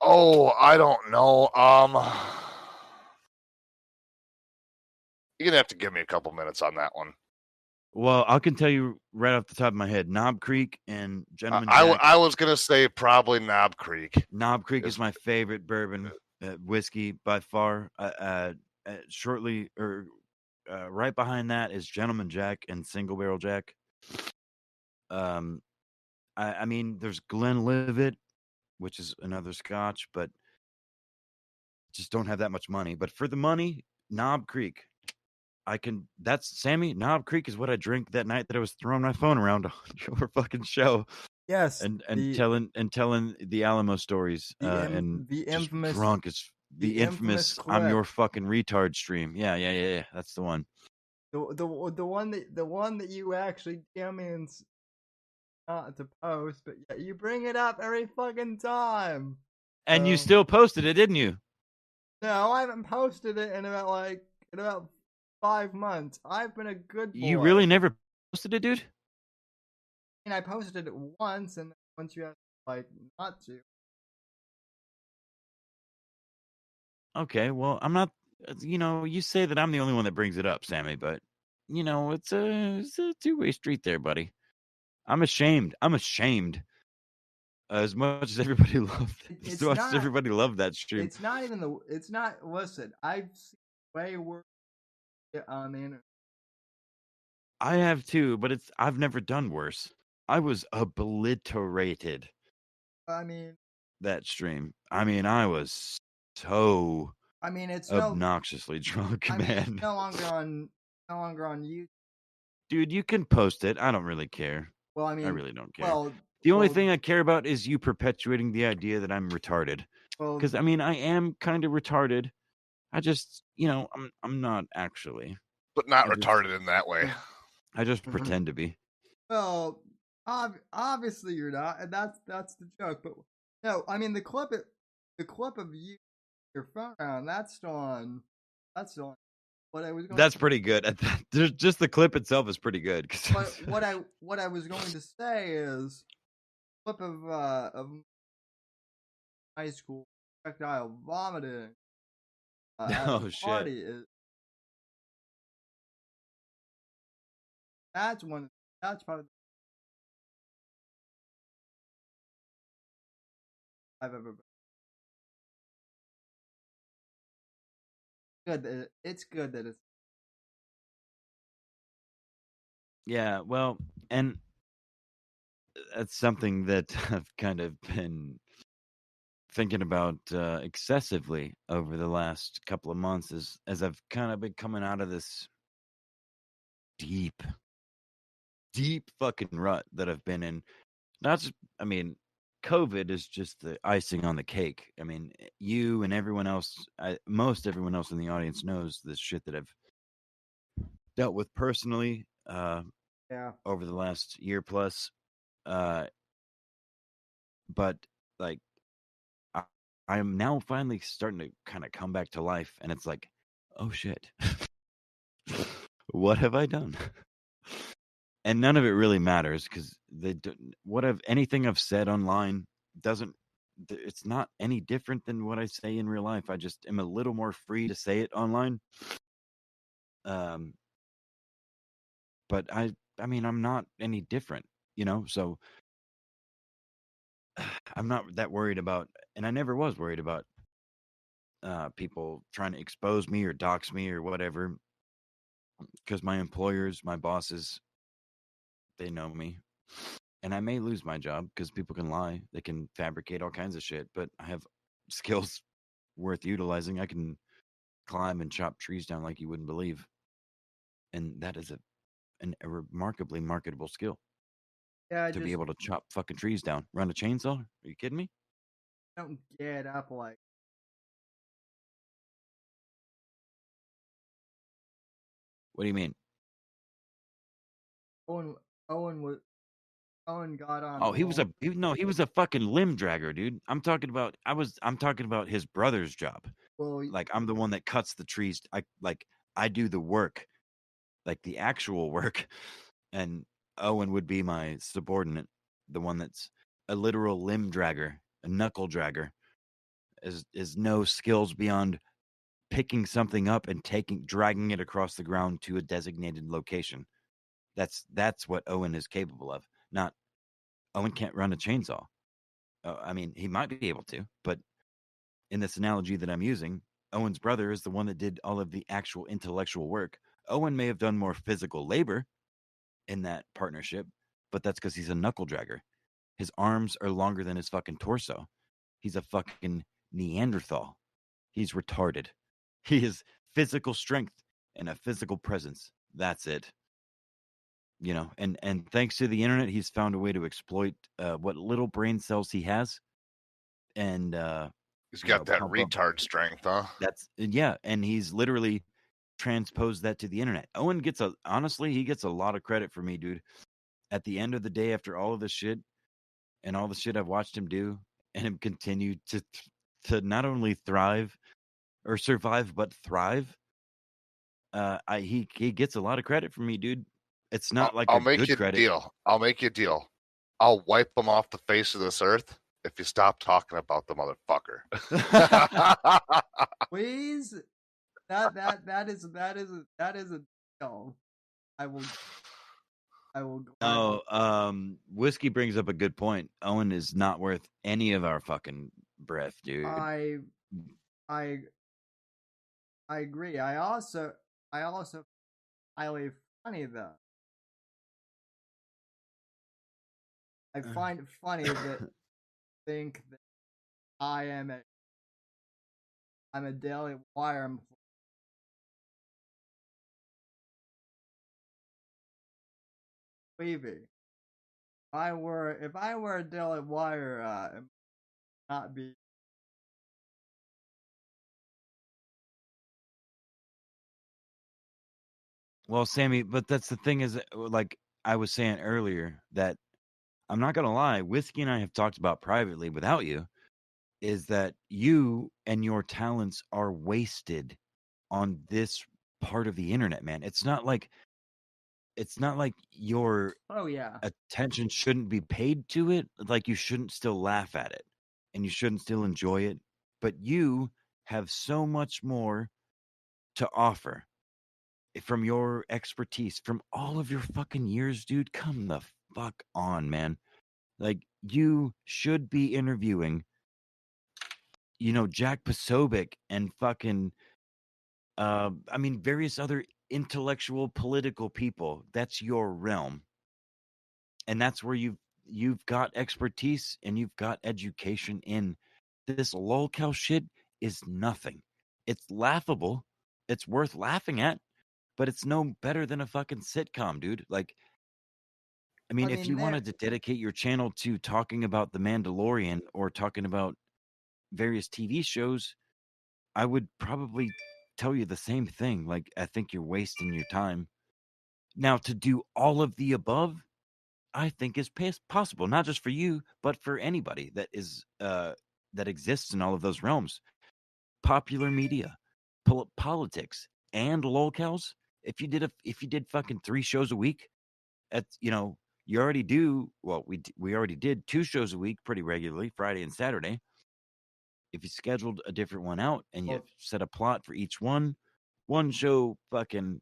Oh, I don't know. You're gonna have to give me a couple minutes on that one. Well, I can tell you right off the top of my head, Knob Creek and Gentleman I Jack. was gonna say probably Knob Creek. Knob Creek is my favorite bourbon whiskey by far. Shortly or right behind that is Gentleman Jack and Single Barrel Jack. I mean, there's Glenlivet, which is another Scotch, but just don't have that much money. But for the money, Knob Creek. That's Sammy. Knob Creek is what I drank that night that I was throwing my phone around on your fucking show. Yes, and telling the Alamo stories, and the just infamous drunk as the infamous I'm your fucking retard stream. Yeah. That's the one. The one that you actually DM me and not to post, but yeah, you bring it up every fucking time. And you still posted it, didn't you? No, I haven't posted it in about 5 months. I've been a good boy. You really never posted it, dude? I posted it once, and once you asked not to. Okay, well, I'm not. You say that I'm the only one that brings it up, Sammy, but it's a two-way street there, buddy. I'm ashamed. As much as everybody loved that stream. It's not even listen, I've seen way worse on the internet. I have too, but I've never done worse. I was obliterated. I mean, that stream. I mean, I was so it's obnoxiously drunk, man. It's no longer on YouTube. Dude, you can post it. I don't really care. Well, I really don't care. The only thing I care about is you perpetuating the idea that I'm retarded. Because I am kind of retarded. I just, I'm not actually. But not retarded in that way. I just pretend to be. Well, obviously you're not, and that's the joke. But no, I mean the clip of you, your phone around, that's still on. What I was going. That's pretty good. Just the clip itself is pretty good. But what I was going to say is, clip of high school projectile vomiting. Oh shit! Party is. That's probably I've ever been. It's good that it's. Yeah, well, and that's something that I've kind of been thinking about excessively over the last couple of months as I've kind of been coming out of this deep fucking rut that I've been in. Not just, COVID is just the icing on the cake. I mean, you and everyone else, most everyone else in the audience knows this shit that I've dealt with personally over the last year plus. But like, I am now finally starting to kind of come back to life, and it's like, oh shit, what have I done? And none of it really matters because anything I've said online it's not any different than what I say in real life. I just am a little more free to say it online. But I'm not any different, so I'm not that worried about, and I never was worried about people trying to expose me or dox me or whatever, because my employers, my bosses, they know me. And I may lose my job because people can lie. They can fabricate all kinds of shit, but I have skills worth utilizing. I can climb and chop trees down like you wouldn't believe. And that is a remarkably marketable skill. Yeah, To be able to chop fucking trees down. Run a chainsaw? Are you kidding me? don't get up like. What do you mean? Owen got on. Oh, he was a fucking limb dragger, dude. I'm talking about his brother's job. Well, Like, I'm the one that cuts the trees. I do the work, like the actual work, and Owen would be my subordinate, the one that's a literal limb dragger, a knuckle dragger, is no skills beyond picking something up and dragging it across the ground to a designated location. That's what Owen is capable of. Not Owen can't run a chainsaw. I mean, he might be able to, but in this analogy that I'm using, Owen's brother is the one that did all of the actual intellectual work. Owen may have done more physical labor in that partnership, but that's because he's a knuckle dragger. His arms are longer than his fucking torso. He's a fucking Neanderthal. He's retarded. He is physical strength and a physical presence. That's it. You know, and thanks to the internet, he's found a way to exploit what little brain cells he has, and he's got that retard strength, huh? And he's literally transposed that to the internet. Owen gets he gets a lot of credit for me, dude. At the end of the day, after all of this shit and all the shit I've watched him do, and him continue to not only thrive or survive but thrive, he gets a lot of credit from me, dude. It's not like I'll make good you credit. Deal. I'll make you a deal. I'll wipe them off the face of this earth if you stop talking about the motherfucker. Please, that is a deal. I will. Whiskey brings up a good point. Owen is not worth any of our fucking breath, dude. I agree. I also highly funny though. I find it funny that think that I'm a Daily Wire employee. If I were a Daily Wire, it might not be. Well, Sammy, but that's the thing is, like I was saying earlier, that I'm not going to lie, Whiskey and I have talked about privately without you, is that you and your talents are wasted on this part of the internet, man. It's not like your attention shouldn't be paid to it. Like, you shouldn't still laugh at it and you shouldn't still enjoy it, but you have so much more to offer from your expertise, from all of your fucking years, dude. Come the fuck on, man. Like, you should be interviewing, Jack Posobiec and fucking, various other intellectual political people. That's your realm. And that's where you've got expertise and you've got education in. This lolcow shit is nothing. It's laughable. It's worth laughing at, but it's no better than a fucking sitcom, dude. Like, if you wanted to dedicate your channel to talking about The Mandalorian or talking about various TV shows, I would probably tell you the same thing. Like, I think you're wasting your time. Now, to do all of the above, I think is possible, not just for you, but for anybody that is that exists in all of those realms. Popular media, politics, and lolcows. If you did fucking 3 shows a week, you already do. Well, we already did 2 shows a week pretty regularly, Friday and Saturday. If you scheduled a different one out and you set a plot for each one show, fucking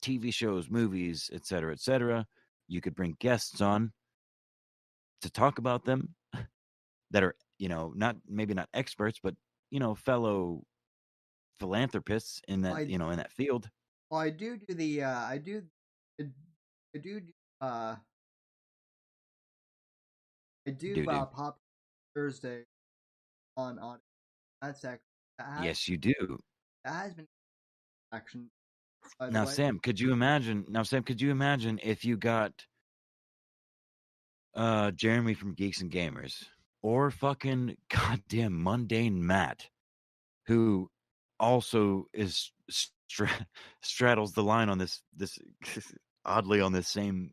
TV shows, movies, etc., you could bring guests on to talk about them that are, maybe not experts, but, fellow philanthropists in that, in that field. Well, I do the, I do Pop Thursday on that's actually. Yes, you do. That has been action Now, Sam, could you imagine? If you got Jeremy from Geeks and Gamers or fucking goddamn mundane Matt, who also is straddles the line on this oddly on this same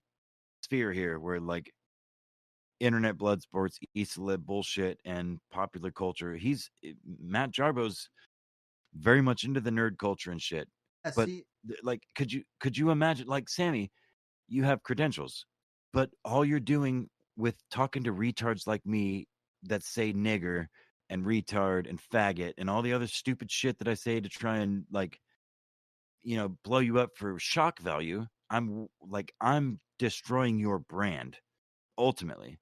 sphere here, where like internet blood sports, East Lib bullshit, and popular culture. Matt Jarbo's very much into the nerd culture and shit. But like, could you imagine, like, Sammy, you have credentials, but all you're doing with talking to retards like me that say nigger and retard and faggot and all the other stupid shit that I say to try and, like, you know, blow you up for shock value, I'm destroying your brand ultimately.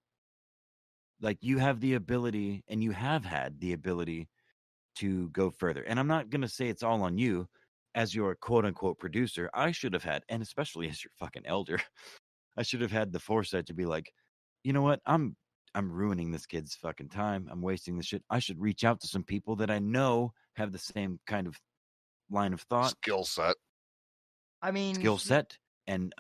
Like, you have the ability, and you have had the ability to go further. And I'm not going to say it's all on you as your quote unquote producer. I should have had, and especially as your fucking elder, I should have had the foresight to be like, you know what? I'm ruining this kid's fucking time. I'm wasting this shit. I should reach out to some people that I know have the same kind of line of thought, skill set. And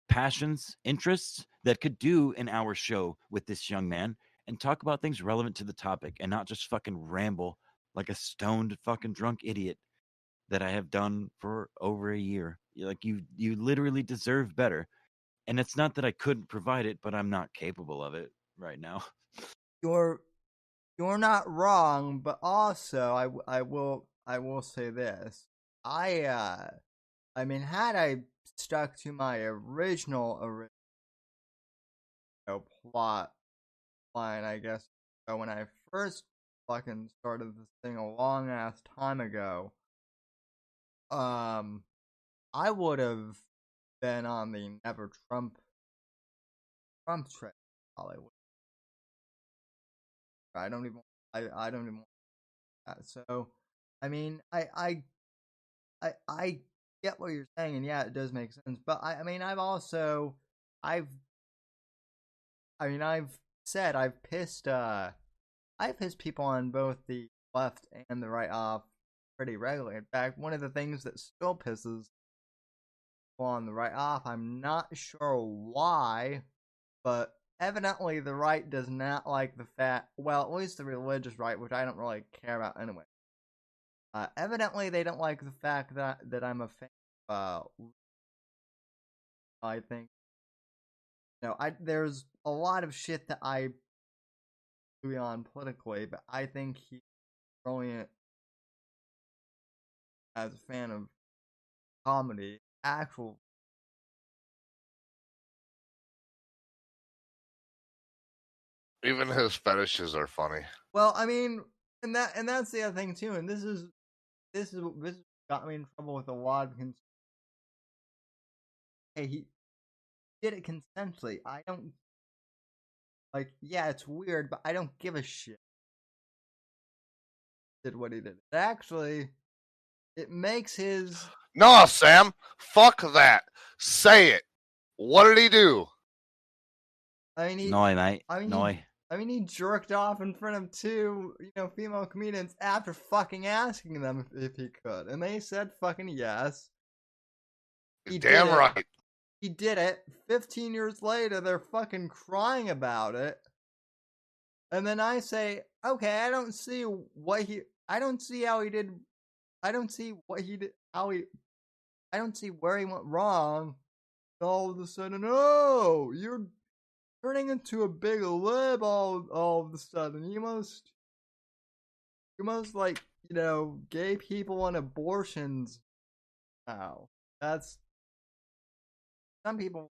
passions, interests that could do an hour show with this young man and talk about things relevant to the topic and not just fucking ramble like a stoned fucking drunk idiot that I have done for over a year. Like, you literally deserve better. And it's not that I couldn't provide it, but I'm not capable of it right now. You're not wrong, but also I will say this. I mean, had I stuck to my original plot line, I guess, when I first fucking started this thing a long ass time ago, I would have been on the never Trump train in Hollywood. I don't even want that. So, I mean, I get what you're saying, and yeah, it does make sense. But I mean, I've said I've pissed people on both the left and the right off pretty regularly. In fact, one of the things that still pisses people on the right off, I'm not sure why, but evidently the right does not like the fact, well, at least the religious right, which I don't really care about anyway. Evidently they don't like the fact that I'm a fan of, I think, there's a lot of shit that I agree on politically, but I think he's brilliant as a fan of comedy, actual. Even his fetishes are funny. Well, I mean, and that's the other thing too. And this got me in trouble with a lot of. Hey, he did it consensually. I don't like. Yeah, it's weird, but I don't give a shit. Did what he did. Actually, it makes his. No, Sam. Fuck that. Say it. What did he do? I mean, he jerked off in front of two, female comedians after fucking asking them if he could, and they said fucking yes. Damn right. He did it. 15 years later, they're fucking crying about it. And then I say, okay, I don't see where he went wrong. All of a sudden, oh, you're turning into a big lib all of a sudden. You must like, gay people and abortions now. That's some people,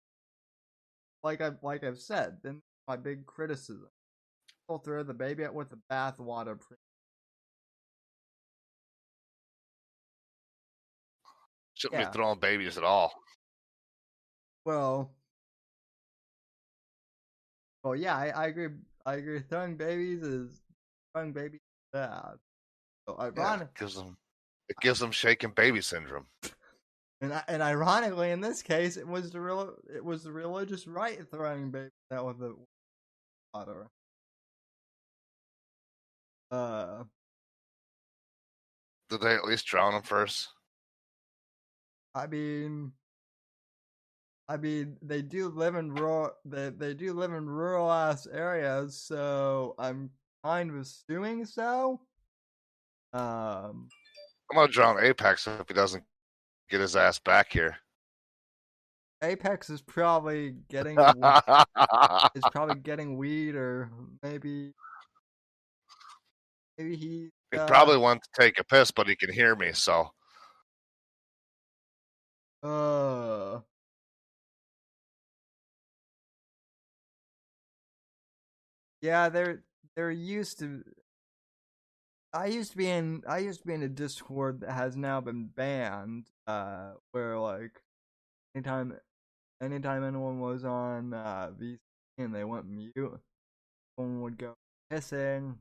like I've said, then my big criticism. People throw the baby out with the bathwater. Shouldn't be throwing babies at all. Well, yeah, I agree. I agree. Throwing babies is bad. So ironic. Yeah, it gives them shaken baby syndrome. And ironically, in this case, it was the religious right throwing babies out with the water. Did they at least drown them first? I mean, they do live in rural. They do live in rural ass areas, so I'm kind of assuming so. I'm gonna drown Apex if he doesn't get his ass back here. Apex is probably getting weed, or maybe he. He probably wants to take a piss, but he can hear me, so. Yeah, there used to. I used to be in a Discord that has now been banned. Where like anytime anyone was on VC and they went mute, someone would go pissing.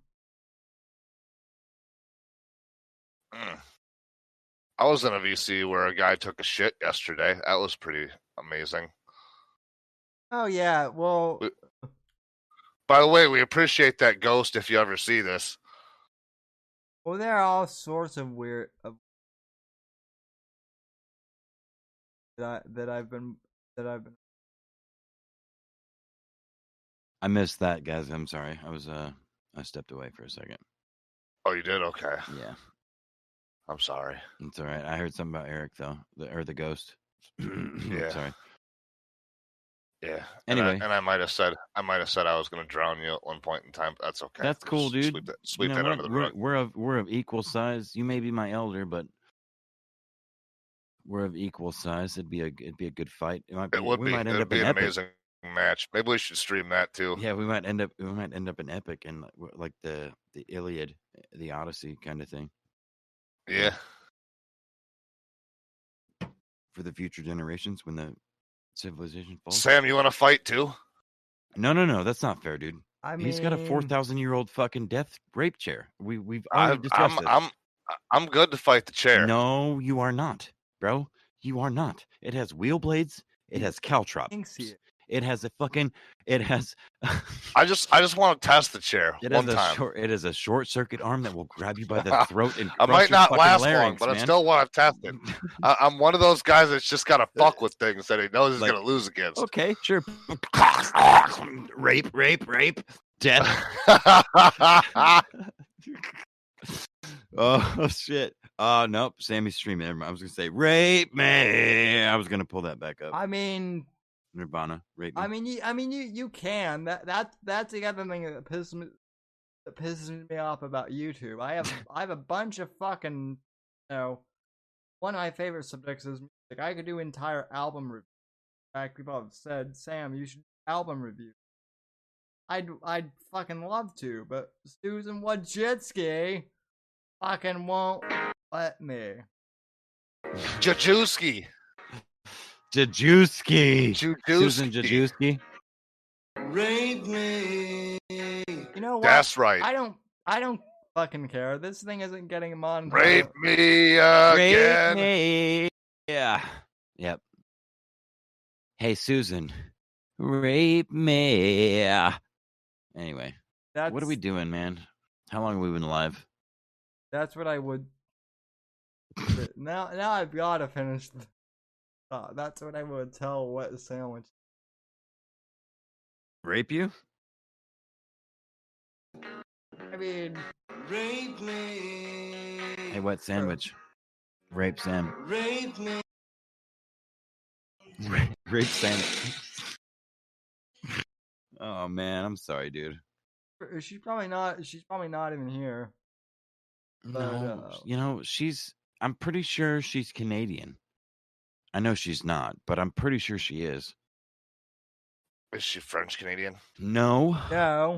I was in a VC where a guy took a shit yesterday. That was pretty amazing. Oh yeah, well. By the way, we appreciate that ghost if you ever see this. Well, there are all sorts of weird that I've been. I missed that, guys. I'm sorry. I stepped away for a second. Oh, you did? Okay. Yeah. I'm sorry. It's all right. I heard something about Eric though, the ghost. Yeah. Sorry. Yeah. Anyway, and I might have said I was going to drown you at one point in time. But that's okay. That's cool, dude. Sweep that under the rug. We're of equal size. You may be my elder, but we're of equal size. It'd be a good fight. We might end up in an Epic. Amazing match. Maybe we should stream that too. Yeah, we might end up in Epic and like the Iliad, the Odyssey kind of thing. Yeah. For the future generations when the civilization falls. Sam, you want to fight too? No, that's not fair, dude. I mean, he's got a 4,000-year-old fucking death rape chair. We've already discussed this. I'm good to fight the chair. No, you are not, bro. You are not. It has wheel blades. It has caltrops. It has I just want to test the chair one time. It is a short circuit arm that will grab you by the throat and I might not last larynx, long, but man. I still want to test it. I'm one of those guys that's just got to fuck with things that he knows he's going to lose against. Okay, sure. Rape, death. Oh shit. Nope. Sammy's streaming. I was gonna say rape me. I was gonna pull that back up. I mean, Nirvana, rape me. I mean, you can. That's the other thing that pisses me off about YouTube. I have a bunch of fucking, one of my favorite subjects is music. I could do entire album reviews. In fact, people have said, Sam, you should do album review. I'd fucking love to, but Susan Wojcicki fucking won't let me. Jajewski. Susan Jajewski. Rape me. You know what? That's right. I don't fucking care. This thing isn't getting him on. Rape me again. Rape me. Yeah. Yep. Hey, Susan. Rape me. Anyway. What are we doing, man? How long have we been live? That's what I would. Now I've got to finish. That's what I would tell Wet Sandwich. Rape you? I mean, rape me. Hey, Wet Sandwich. Rape Sam. Rape me. Rape Sandwich. Oh man, I'm sorry, dude. She's probably not even here. No, I'm pretty sure she's Canadian. I know she's not, but I'm pretty sure she is. Is she French Canadian? No.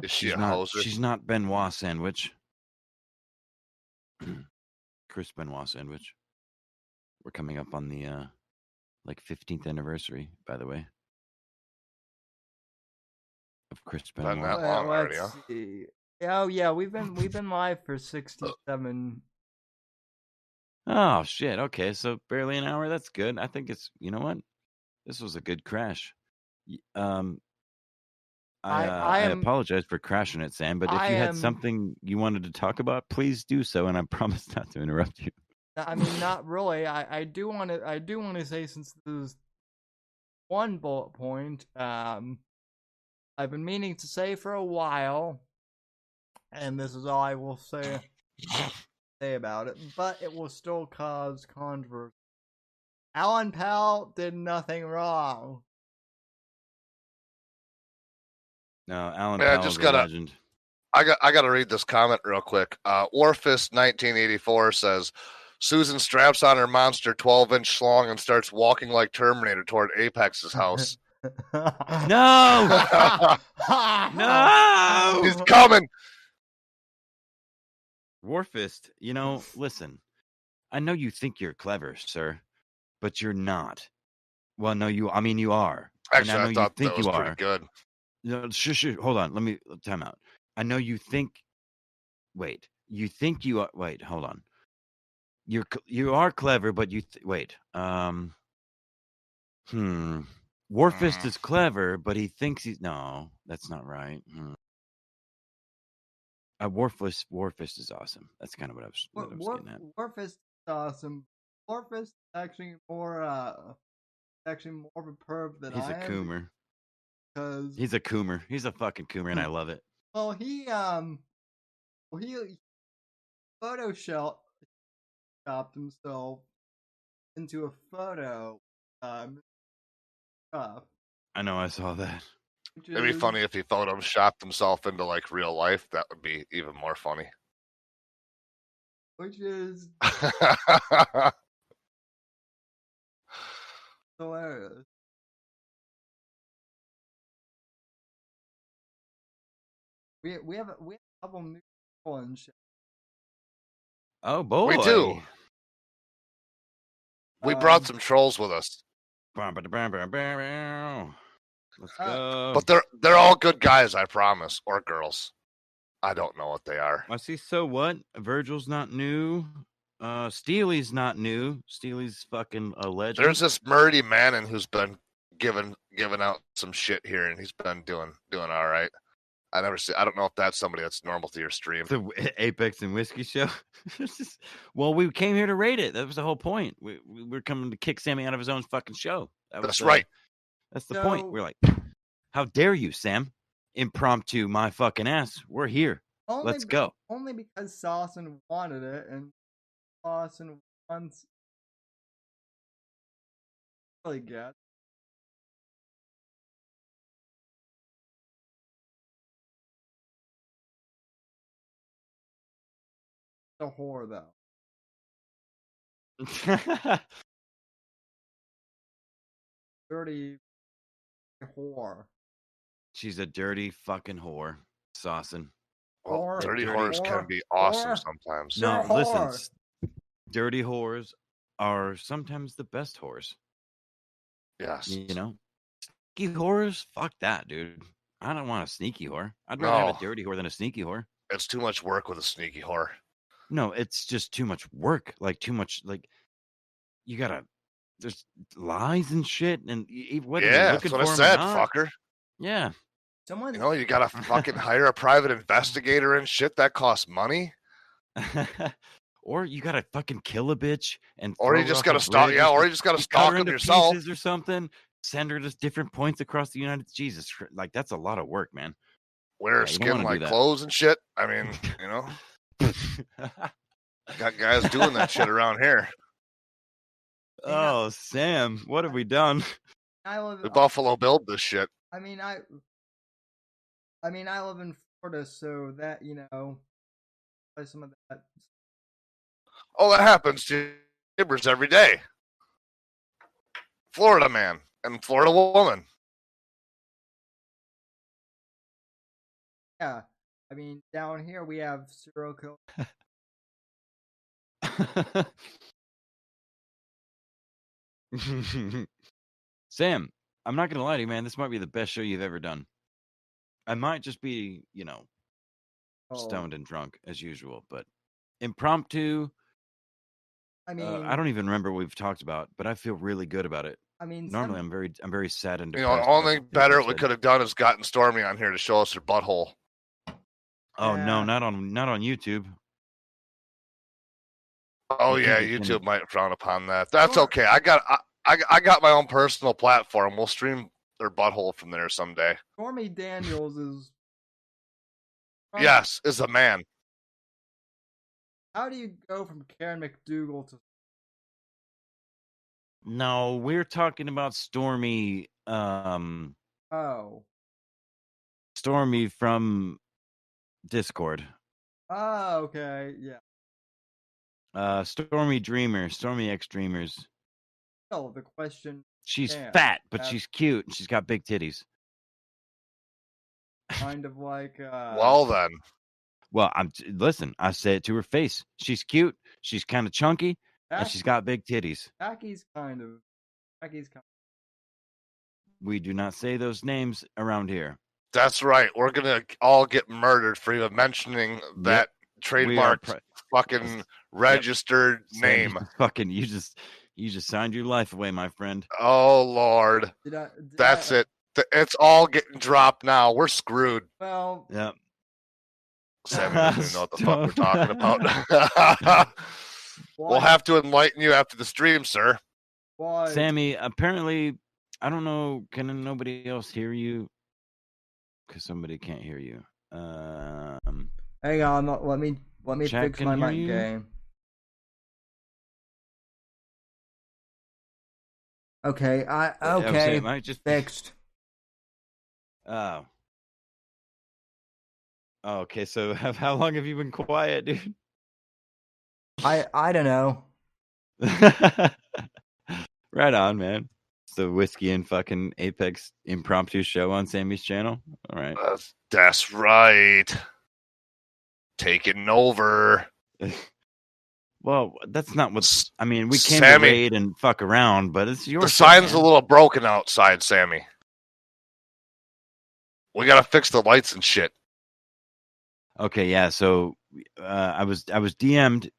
Is she a hoser? She's not Benoit Sandwich. Chris Benoit Sandwich. We're coming up on the 15th anniversary, by the way, of Chris Benoit. Been that long already, huh? See. Oh yeah, we've been live for 67. Oh shit! Okay, so barely an hour. That's good. I think it's. You know what? This was a good crash. I apologize for crashing it, Sam. But if you had something you wanted to talk about, please do so, and I promise not to interrupt you. I mean, not really. I do want to say, since this is one bullet point, I've been meaning to say for a while, and this is all I will say about it, but it will still cause controversy. Alan Powell did nothing wrong. No, Alan Yeah, Powell's a legend. I gotta read this comment real quick. Warfist 1984 says Susan straps on her monster 12-inch schlong and starts walking like Terminator toward Apex's house. No! No! He's coming! Warfist, listen. I know you think you're clever, sir, but you're not. Well, no, you are. Actually, and I know thought you think that was you pretty are. good. No, shush, hold on. Let me time out. I know you think. Wait, you think you are? Wait, hold on. You are clever, but you wait. Warfist is clever, but he thinks he's no. That's not right. Warfist is awesome. That's kind of what I was getting at. Warfist is awesome. Warfist is actually more of a perv than He's I am. He's a coomer. Because he's a coomer. He's a fucking coomer, and I love it. Well, he photoshopped himself into a photo. I know, I saw that. It'd be funny if he photoshopped himself into like real life. That would be even more funny. Which is hilarious. We have a couple new people and shit. Oh boy, we do. We brought some trolls with us. Let's go. But they're all good guys, I promise, or girls. I don't know what they are. I see. So what? Virgil's not new. Steely's not new. Steely's fucking a legend. There's this Murdy Mannon who's been giving out some shit here, and he's been doing all right. I don't know if that's somebody that's normal to your stream. The Apex and Whiskey show. Well, we came here to rate it. That was the whole point. We're coming to kick Sammy out of his own fucking show. That's right. That's the point. We're like, how dare you, Sam? Impromptu my fucking ass. We're here. Let's go. Only because Saucon wanted it, and Saucon wants really good. A whore though. Dirty whore. She's a dirty fucking whore, Saucon. Well, dirty whores can be awesome sometimes. No, listen. Dirty whores are sometimes the best whores. Yes. Sneaky whores? Fuck that, dude. I don't want a sneaky whore. I'd rather have a dirty whore than a sneaky whore. It's too much work with a sneaky whore. No, it's just too much work. Like, too much, like, you gotta, there's lies and shit. And what that's what I said, fucker. Yeah. You gotta fucking hire a private investigator and shit. That costs money. Or you gotta fucking kill a bitch and or you just gotta stalk them yourself or something. Send her to different points across the United States. Jesus, like that's a lot of work, man. Wear skin like clothes and shit. I mean, got guys doing that shit around here. Oh, Sam, what have we done? We Buffalo Billed this shit. I mean, I live in Florida, so that some of that. Oh, that happens to neighbors every day. Florida man and Florida woman. Yeah, I mean, down here we have serial killers. Sam, I'm not gonna lie to you, man. This might be the best show you've ever done. I might just be, stoned and drunk as usual, but impromptu. I mean, I don't even remember what we've talked about, but I feel really good about it. I mean, normally I'm very sad and depressed. The only thing better we could have done is gotten Stormy on here to show us her butthole. Oh no, not on YouTube. Oh yeah, YouTube might frown upon that. That's okay. I got my own personal platform. We'll stream their butthole from there someday. Stormy Daniels is. Yes, is a man. How do you go from Karen McDougal to? No, we're talking about Stormy. Stormy from Discord. Oh, okay, yeah. Stormy X Dreamers. Oh, the question. She's fat, but she's cute, and she's got big titties. Kind of like. Well then. Well, listen. I say it to her face. She's cute. She's kind of chunky, and she's got big titties. Aki's kind of. We do not say those names around here. That's right. We're gonna all get murdered for even mentioning that trademark fucking registered name. Fucking you just signed your life away, my friend. Oh Lord. That's it. It's all getting dropped now. We're screwed. Well. Yep. Sammy doesn't even know what the fuck we're talking about. We'll have to enlighten you after the stream, sir. Why? Sammy, apparently, I don't know. Can nobody else hear you? Because somebody can't hear you. Hang on. Let me fix my mic game. Okay. Okay. It might just fixed. Oh. Okay, so how long have you been quiet, dude? I don't know. Right on, man. It's the Whiskey and fucking Apex Impromptu show on Sammy's channel. All right. That's right. Taking over. Well, that's not what... I mean, we came to raid and fuck around, but it's your... The sign's a little broken outside, Sammy. We gotta fix the lights and shit. Okay, yeah, so I was DM'd.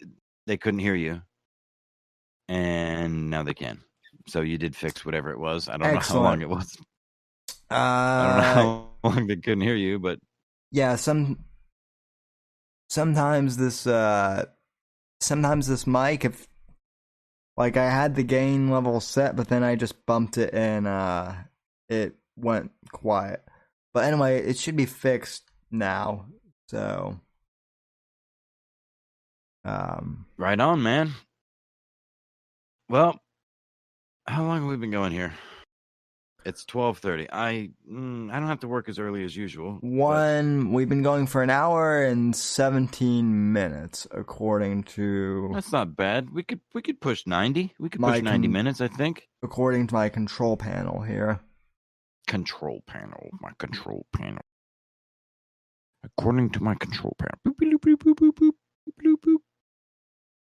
They couldn't hear you. And now they can. So you did fix whatever it was. I don't know how long it was. I don't know how long they couldn't hear you, but... Yeah, sometimes this mic, if like I had the gain level set, but then I just bumped it and it went quiet. But anyway, it should be fixed now. So right on, man. Well, how long have we been going here? It's 12:30. I don't have to work as early as usual. We've been going for an hour and 17 minutes, according to... That's not bad. We could push 90. We could push 90 minutes, I think. According to my control panel here. Control panel. My control panel. According to my control panel. Boop, boop, boop, boop, boop, boop, boop, boop.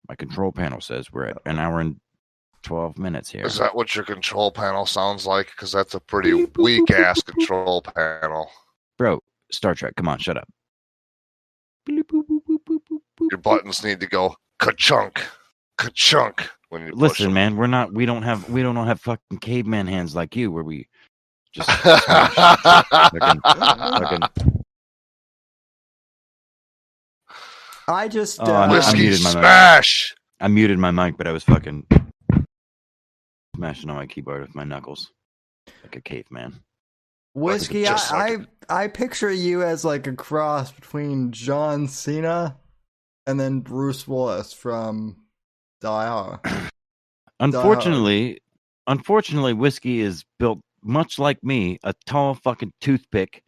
My control panel says we're at an hour and 12 minutes here. Is that what your control panel sounds like? Because that's a pretty weak-ass control panel. Bro, Star Trek, come on, shut up. Your buttons need to go ka-chunk, ka-chunk when you listen, push man, we don't have fucking caveman hands like you, where we just fucking. I just whiskey smash. I muted my mic, but I was fucking smashing on my keyboard with my knuckles like a caveman. Whiskey, I picture you as like a cross between John Cena and then Bruce Willis from Die Hard. Unfortunately, Whiskey is built much like me, a tall fucking toothpick.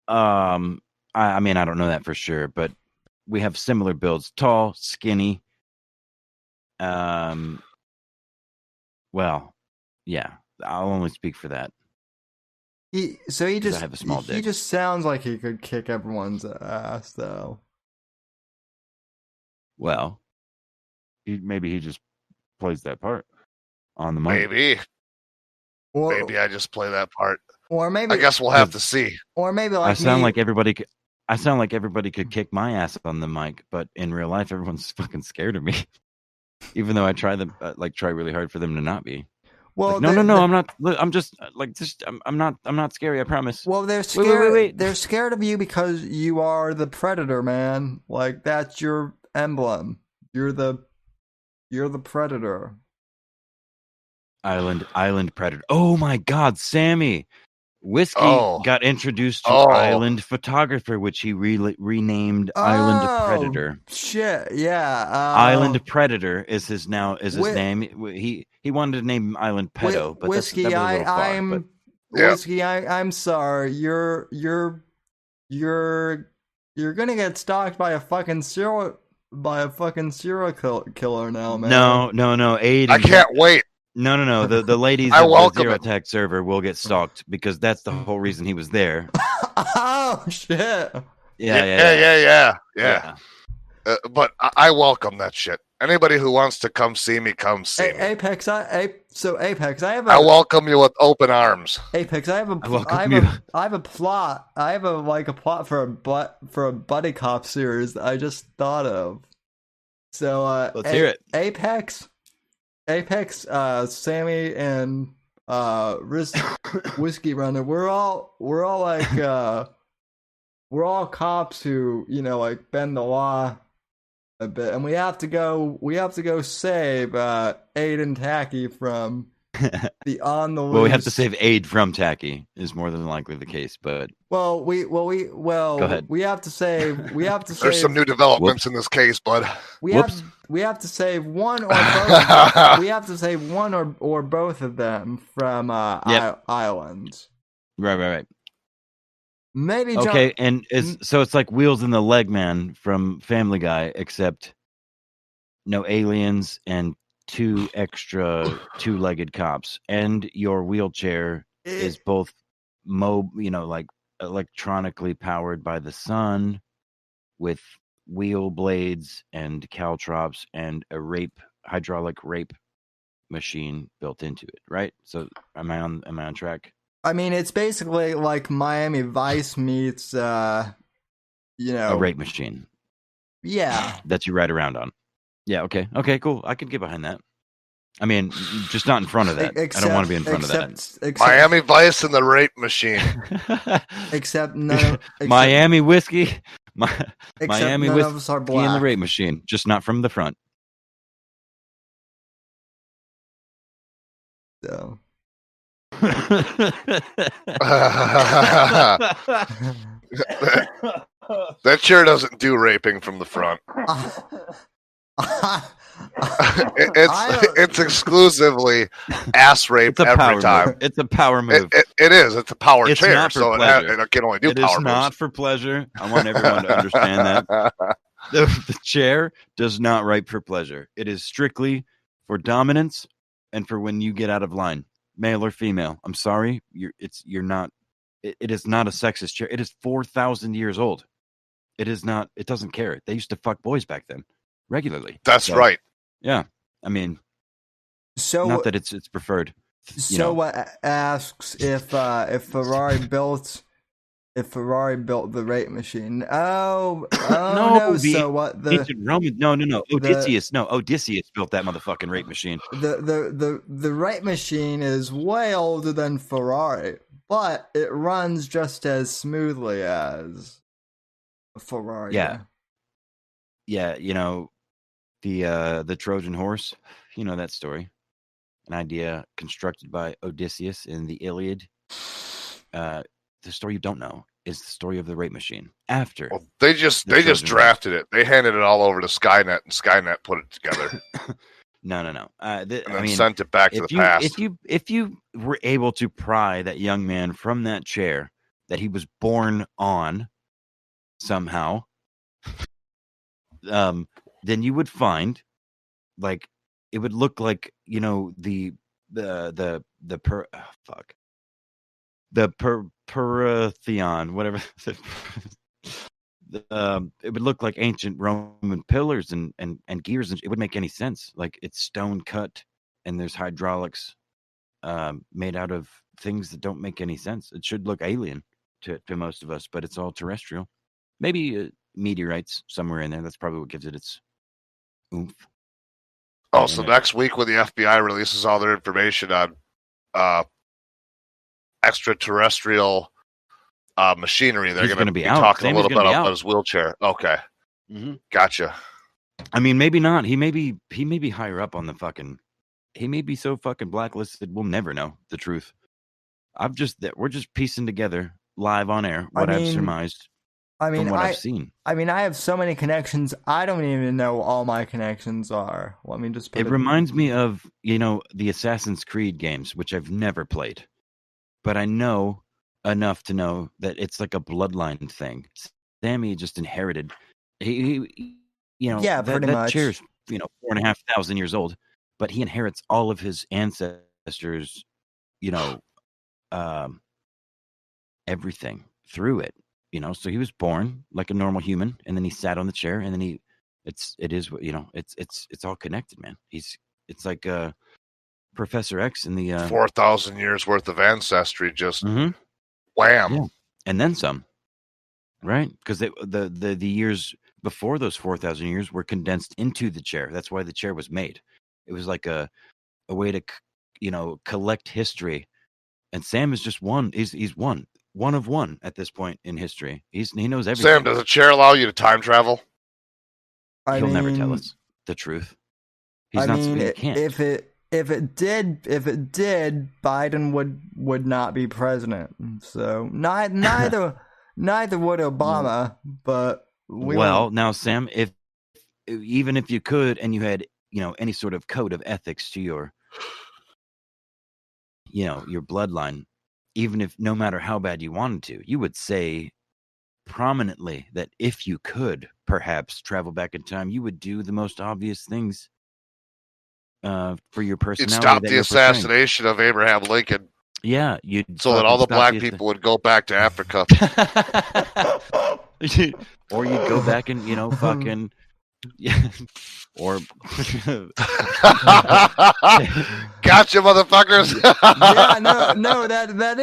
I mean, I don't know that for sure, but we have similar builds: tall, skinny. Well, yeah, I'll only speak for that. He just have a small dick. He just sounds like he could kick everyone's ass, though. Well, maybe he just plays that part on the mic. Maybe I just play that part. Or maybe I guess we'll have to see. Or maybe like I sound like everybody could kick my ass on the mic, but in real life, everyone's fucking scared of me. Even though I try really hard for them to not be. Well, like, no, I'm not. I'm just like this. I'm not scary. I promise. Well, they're scared. Wait. They're scared of you because you are the predator, man. Like that's your emblem. You're the predator. Island predator. Oh my God, Sammy. Whiskey got introduced to Island Photographer, which he renamed Island Predator. Shit, yeah. Island Predator is his name. He wanted to name him Island Pedo, but Whiskey, that'd be a little far. Whiskey, I'm sorry. You're gonna get stalked by a fucking serial killer now, man. No. Aiden, I can't wait. No. The ladies of the Zero Tech server will get stalked because that's the whole reason he was there. Oh shit! Yeah. But I welcome that shit. Anybody who wants to come see me, come see me. Apex, I welcome you with open arms. Apex, I have a plot. I have a plot for a buddy cop series that I just thought of. So let's hear it. Apex, Sammy and Whiskey Runner. We're all cops who like bend the law a bit, and we have to go save Aiden Tacky from the on the loose. Well, we have to save Aid from Tacky is more than likely the case, but go ahead. We have to save. There's some new developments in this case, bud. We have to save one or both. We have to save one or both of them from islands. Right. Maybe okay, so it's like Wheels in the Leg Man from Family Guy, except no aliens and 2 extra 2-legged cops, and your wheelchair is both like electronically powered by the sun with wheel blades and caltrops and a hydraulic rape machine built into it, right? So am I on track? I mean, it's basically like Miami Vice meets a rape machine. Yeah. That you ride around on. Yeah, okay, cool. I can get behind that. I mean, just not in front of that. I don't want to be in front of that. Miami Vice and the rape machine. Miami whiskey. Miami none whiskey of us are black. And the rape machine, just not from the front. So. That chair doesn't do raping from the front. It's exclusively ass rape every time. Move. It's a power move. It is. It's a power chair, not for so pleasure. it can only do it power moves. It is not for pleasure. I want everyone to understand that. The chair does not rape for pleasure. It is strictly for dominance and for when you get out of line, male or female. I'm sorry, you're not. It is not a sexist chair. It is 4,000 years old. It is not. It doesn't care. They used to fuck boys back then regularly. That's right. Yeah, I mean, not that it's preferred. Asks if Ferrari built the rape machine. No. So what? Roman? No. Odysseus built that motherfucking rape machine. The rape machine is way older than Ferrari, but it runs just as smoothly as a Ferrari. Yeah. The Trojan horse. You know that story. An idea constructed by Odysseus in the Iliad. The story you don't know is the story of the rape machine. After they just drafted it. They handed it all over to Skynet, and Skynet put it together. No. Sent it back to the past. If you were able to pry that young man from that chair that he was born on somehow, then you would find, like, it would look like, the Paratheon, whatever. It would look like ancient Roman pillars and gears, and it wouldn't make any sense. Like, it's stone cut, and there's hydraulics made out of things that don't make any sense. It should look alien to most of us, but it's all terrestrial. Maybe meteorites somewhere in there. That's probably what gives it its oomph. Oh, so next week when the FBI releases all their information on extraterrestrial machinery, they're going to be talking a little bit about his wheelchair. Okay. Mm-hmm. Gotcha. I mean, maybe not. He may be higher up on the fucking. He may be so fucking blacklisted. We'll never know the truth. We're just piecing together live on air what I've surmised from what I've seen. I mean, I have so many connections. I don't even know what all my connections are. Let me just. It reminds me of the Assassin's Creed games, which I've never played, but I know enough to know that it's like a bloodline thing. Sammy just inherited. He pretty much. Chair's 4,500 years old, but he inherits all of his ancestors. Everything through it. So he was born like a normal human, and then he sat on the chair, and then it's all connected, man. It's like Professor X in the 4,000 years worth of ancestry, just wham, yeah. And then some, right? Because the years before those 4,000 years were condensed into the chair. That's why the chair was made. It was like a way to collect history. And Sam is just one. He's one of one at this point in history. He knows everything. Sam, does a chair allow you to time travel? He'll never tell us the truth. He can't. If it did, Biden would not be president. So neither would Obama. But now, Sam, even if you could, and you had any sort of code of ethics to your bloodline, even if no matter how bad you wanted to, you would say prominently that if you could perhaps travel back in time, you would do the most obvious things for your personality. You'd stop the assassination of Abraham Lincoln. Yeah, so that all the black people would go back to Africa. Or you'd go back and fucking. Yeah, or gotcha, motherfuckers. no, that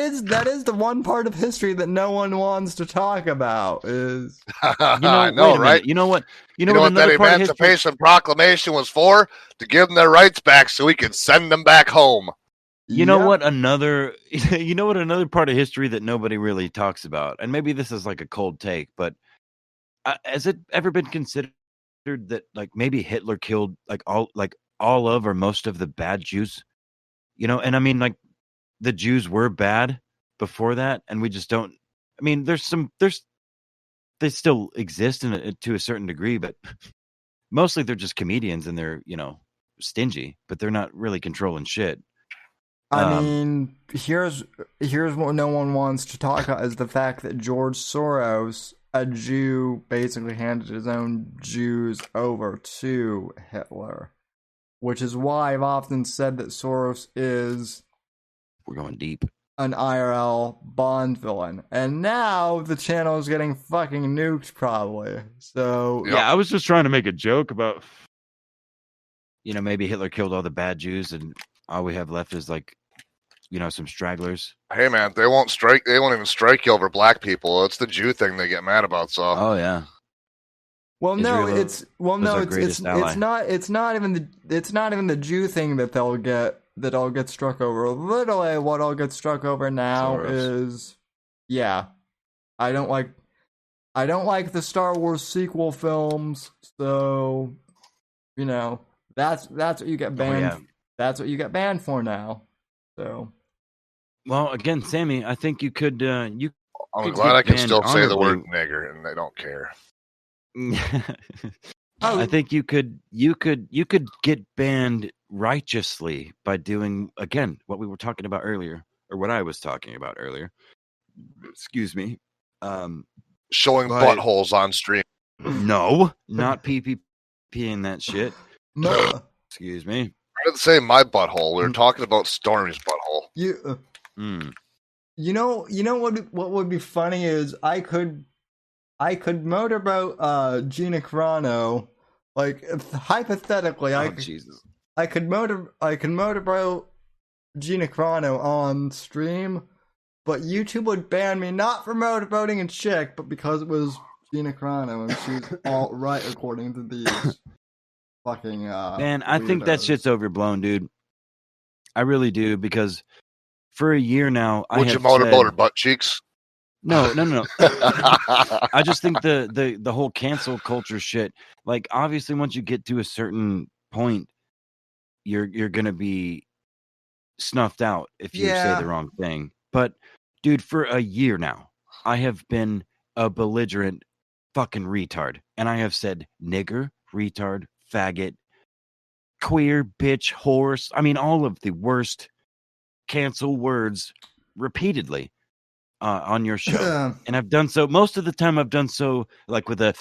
is the one part of history that no one wants to talk about. Is I know, right? You know what that Emancipation Proclamation was for? To give them their rights back, so we could send them back home. You know what another part of history that nobody really talks about, and maybe this is like a cold take, but has it ever been considered that like maybe Hitler killed all of or most of the bad Jews, and I mean like the Jews were bad before that, and we just don't. I mean, they still exist to a certain degree, but mostly they're just comedians and they're stingy, but they're not really controlling shit. I mean, here's what no one wants to talk about is the fact that George Soros, a Jew, basically handed his own Jews over to Hitler, which is why I've often said that Soros is... We're going deep. ...an IRL Bond villain. And now the channel is getting fucking nuked, probably. So... Yeah, I was just trying to make a joke about... maybe Hitler killed all the bad Jews and all we have left is like... some stragglers. Hey man, they won't even strike you over black people. It's the Jew thing they get mad about. So. Oh yeah. Well, it's not even the Jew thing that I'll get struck over. Literally, what I'll get struck over now is, I don't like the Star Wars sequel films. So, that's what you get banned. Oh, yeah. That's what you get banned for now. So. Well, again, Sammy, I think you could. I'm glad I can still say the word nigger, and they don't care. I think you could get banned righteously by doing again what we were talking about earlier, or what I was talking about earlier. Excuse me. Showing buttholes on stream. No, not PPPing that shit. No. Excuse me. I didn't say my butthole. We were talking about Stormy's butthole. You know what would be funny is I could motorboat Gina Carano, like hypothetically I could motorboat Gina Carano on stream, but YouTube would ban me not for motorboating a chick, but because it was Gina Carano and she's all right according to these fucking man, I think that shit's overblown, dude. I really do, because for a year now, would you motorboat her butt cheeks? No. I just think the whole cancel culture shit, like, obviously once you get to a certain point, you're gonna be snuffed out if you say the Yeah. wrong thing. But dude, for a year now, I have been a belligerent fucking retard. And I have said nigger, retard, faggot, queer, bitch, horse. I mean, all of the worst cancel words repeatedly on your show. And I've done so most of the time. I've done so like with a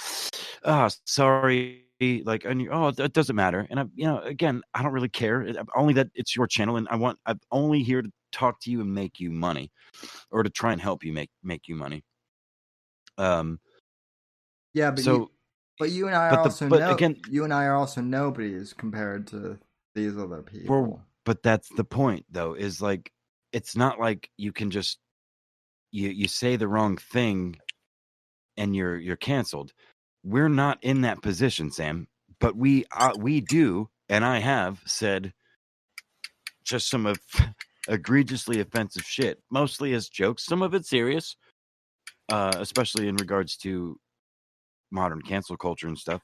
sorry, like, and it doesn't matter. And again, I don't really care. Only that it's your channel, and I'm only here to talk to you and make you money, or to try and help you make you money. Yeah, but so you and I are also you and I are also nobodies compared to these other people. But that's the point, though, is like, it's not like you can just you say the wrong thing and you're canceled. We're not in that position, Sam, but we do, and I have said just some egregiously offensive shit, mostly as jokes. Some of it serious, especially in regards to modern cancel culture and stuff.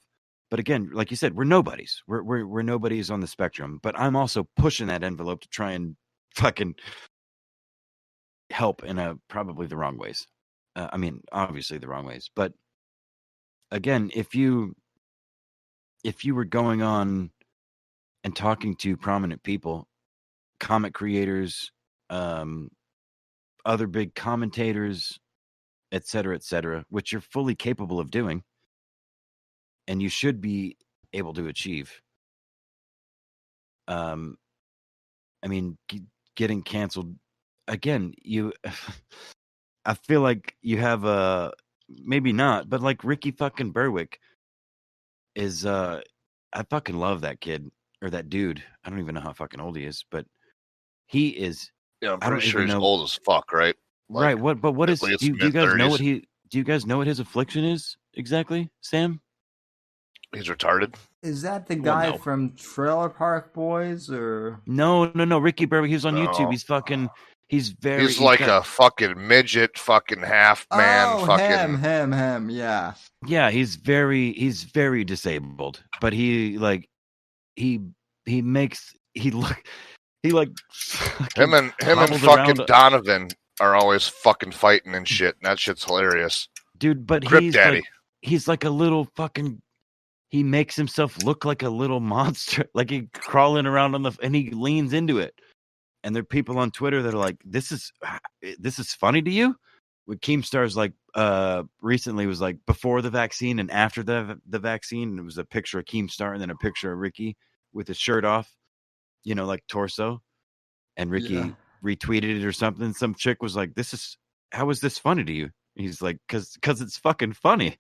But again, like you said, we're nobodies. We're nobodies on the spectrum. But I'm also pushing that envelope to try and fucking help in probably the wrong ways. I mean, obviously the wrong ways. But again, if you were going on and talking to prominent people, comic creators, other big commentators, et cetera, which you're fully capable of doing, and you should be able to achieve. I mean, getting canceled again, I feel like you have maybe not, but like Ricky fucking Berwick is I fucking love that kid, or that dude. I don't even know how fucking old he is, but he is. Yeah, I'm I don't pretty sure even he's know. old as fuck, right? Like, Right. What at is? least Do you guys know what mid-30s. do you guys know what his affliction is exactly, Sam? He's retarded. Is that the Well, guy no. from Trailer Park Boys, or No. Ricky Berwick. He was on YouTube. No. He's fucking. He's He's like got, a fucking midget, fucking half man, fucking. him, yeah. Yeah, he's very disabled, but he makes he look he like Him and hobbled fucking around. Donovan are always fucking fighting and shit. And that shit's hilarious. Dude, but Crip Daddy. he's like a little fucking. He makes himself look like a little monster, like he crawling around and he leans into it. And there are people on Twitter that are like, "This is funny to you." With Keemstar's like recently was like before the vaccine and after the vaccine, and it was a picture of Keemstar and then a picture of Ricky with his shirt off, like torso, and Ricky retweeted it or something. Some chick was like, how is this funny to you? And he's like, cause it's fucking funny,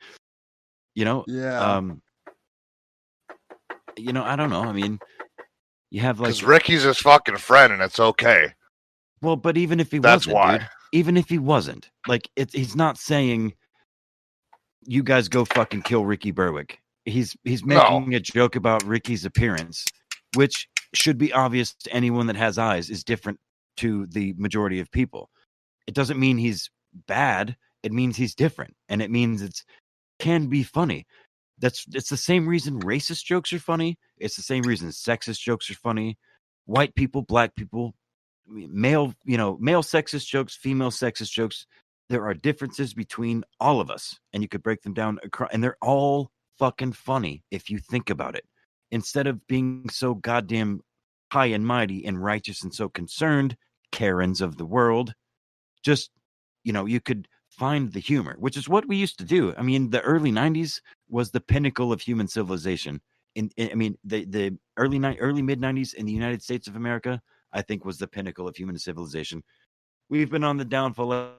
Yeah. I don't know. I mean, you have like, because Ricky's his fucking friend, and it's okay. Well, but even if he That's wasn't, why. dude, even if he wasn't, like, he's not saying you guys go fucking kill Ricky Berwick. He's making a joke about Ricky's appearance, which should be obvious to anyone that has eyes, is different to the majority of people. It doesn't mean he's bad. It means he's different, and it means can be funny. It's the same reason racist jokes are funny. It's the same reason sexist jokes are funny. White people, black people, male sexist jokes, female sexist jokes. There are differences between all of us, and you could break them down across, and they're all fucking funny if you think about it. Instead of being so goddamn high and mighty and righteous and so concerned, Karens of the world, just, you could find the humor, which is what we used to do. I mean, the early 90s was the pinnacle of human civilization. I mean, the early mid 90s in the United States of America, I think, was the pinnacle of human civilization. We've been on the downfall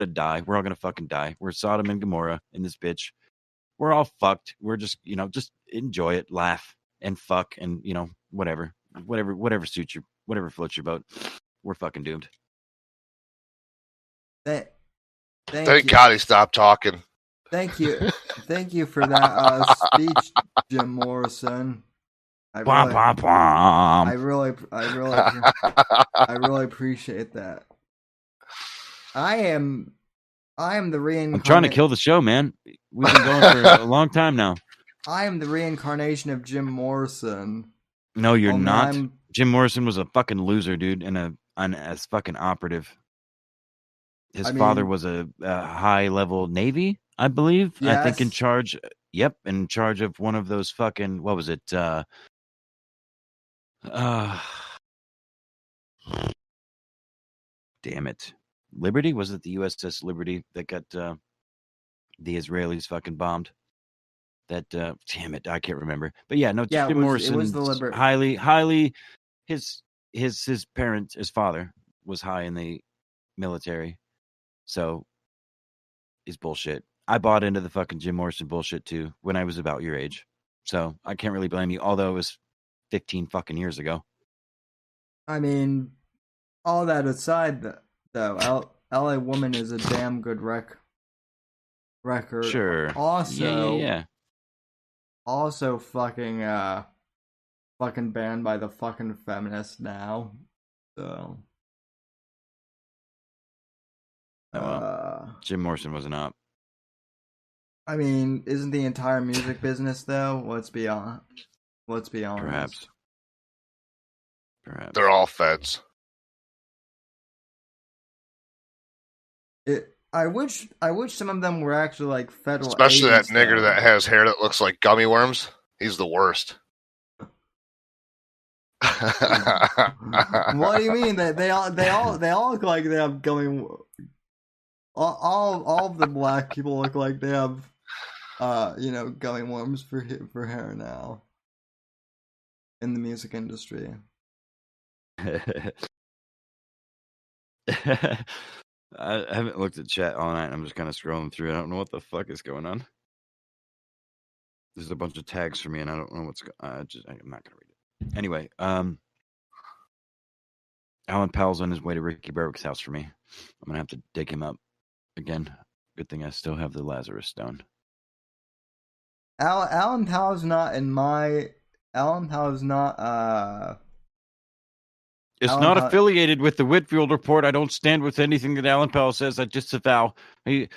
to die. We're all going to fucking die. We're Sodom and Gomorrah in this bitch. We're all fucked. We're just, just enjoy it, laugh and fuck and, whatever suits you, whatever floats your boat. We're fucking doomed. Thank God he stopped talking. Thank you for that speech, Jim Morrison. I really appreciate that. I am I am the reincarnation. I'm trying to kill the show, man. We've been going for a long time now. I am the reincarnation of Jim Morrison. No, you're not. Jim Morrison was a fucking loser, dude, and a fucking operative. His father was a high-level Navy, I believe. Yes. I think in charge. Yep, in charge of one of those fucking. What was it? Damn it, Liberty? Was it the USS Liberty that got the Israelis fucking bombed? That damn it, I can't remember. But yeah, no, Jim Morrison. It was the Liberty. Highly. His parents, his father was high in the military. So, is bullshit. I bought into the fucking Jim Morrison bullshit too when I was about your age. So, I can't really blame you, although it was 15 fucking years ago. I mean, all that aside, though, LA Woman is a damn good record. Sure. Also, yeah. Also, fucking banned by the fucking feminists now. So. Jim Morrison was not. I mean, isn't the entire music business though? Let's be honest. Perhaps. They're all feds. I wish some of them were actually like federal. Especially that nigger that has hair that looks like gummy worms. He's the worst. What do you mean? They all look like they have gummy. All of the black people look like they have, gummy worms for hair now. In the music industry. I haven't looked at chat all night. I'm just kind of scrolling through. I don't know what the fuck is going on. There's a bunch of tags for me, and I don't know what's. I'm not gonna read it. Anyway, Alan Powell's on his way to Ricky Berwick's house for me. I'm gonna have to dig him up again. Good thing I still have the Lazarus Stone. Alan Powell's not in my. Alan Powell's not. It's not affiliated with the Whitfield Report. I don't stand with anything that Alan Powell says. I disavow. If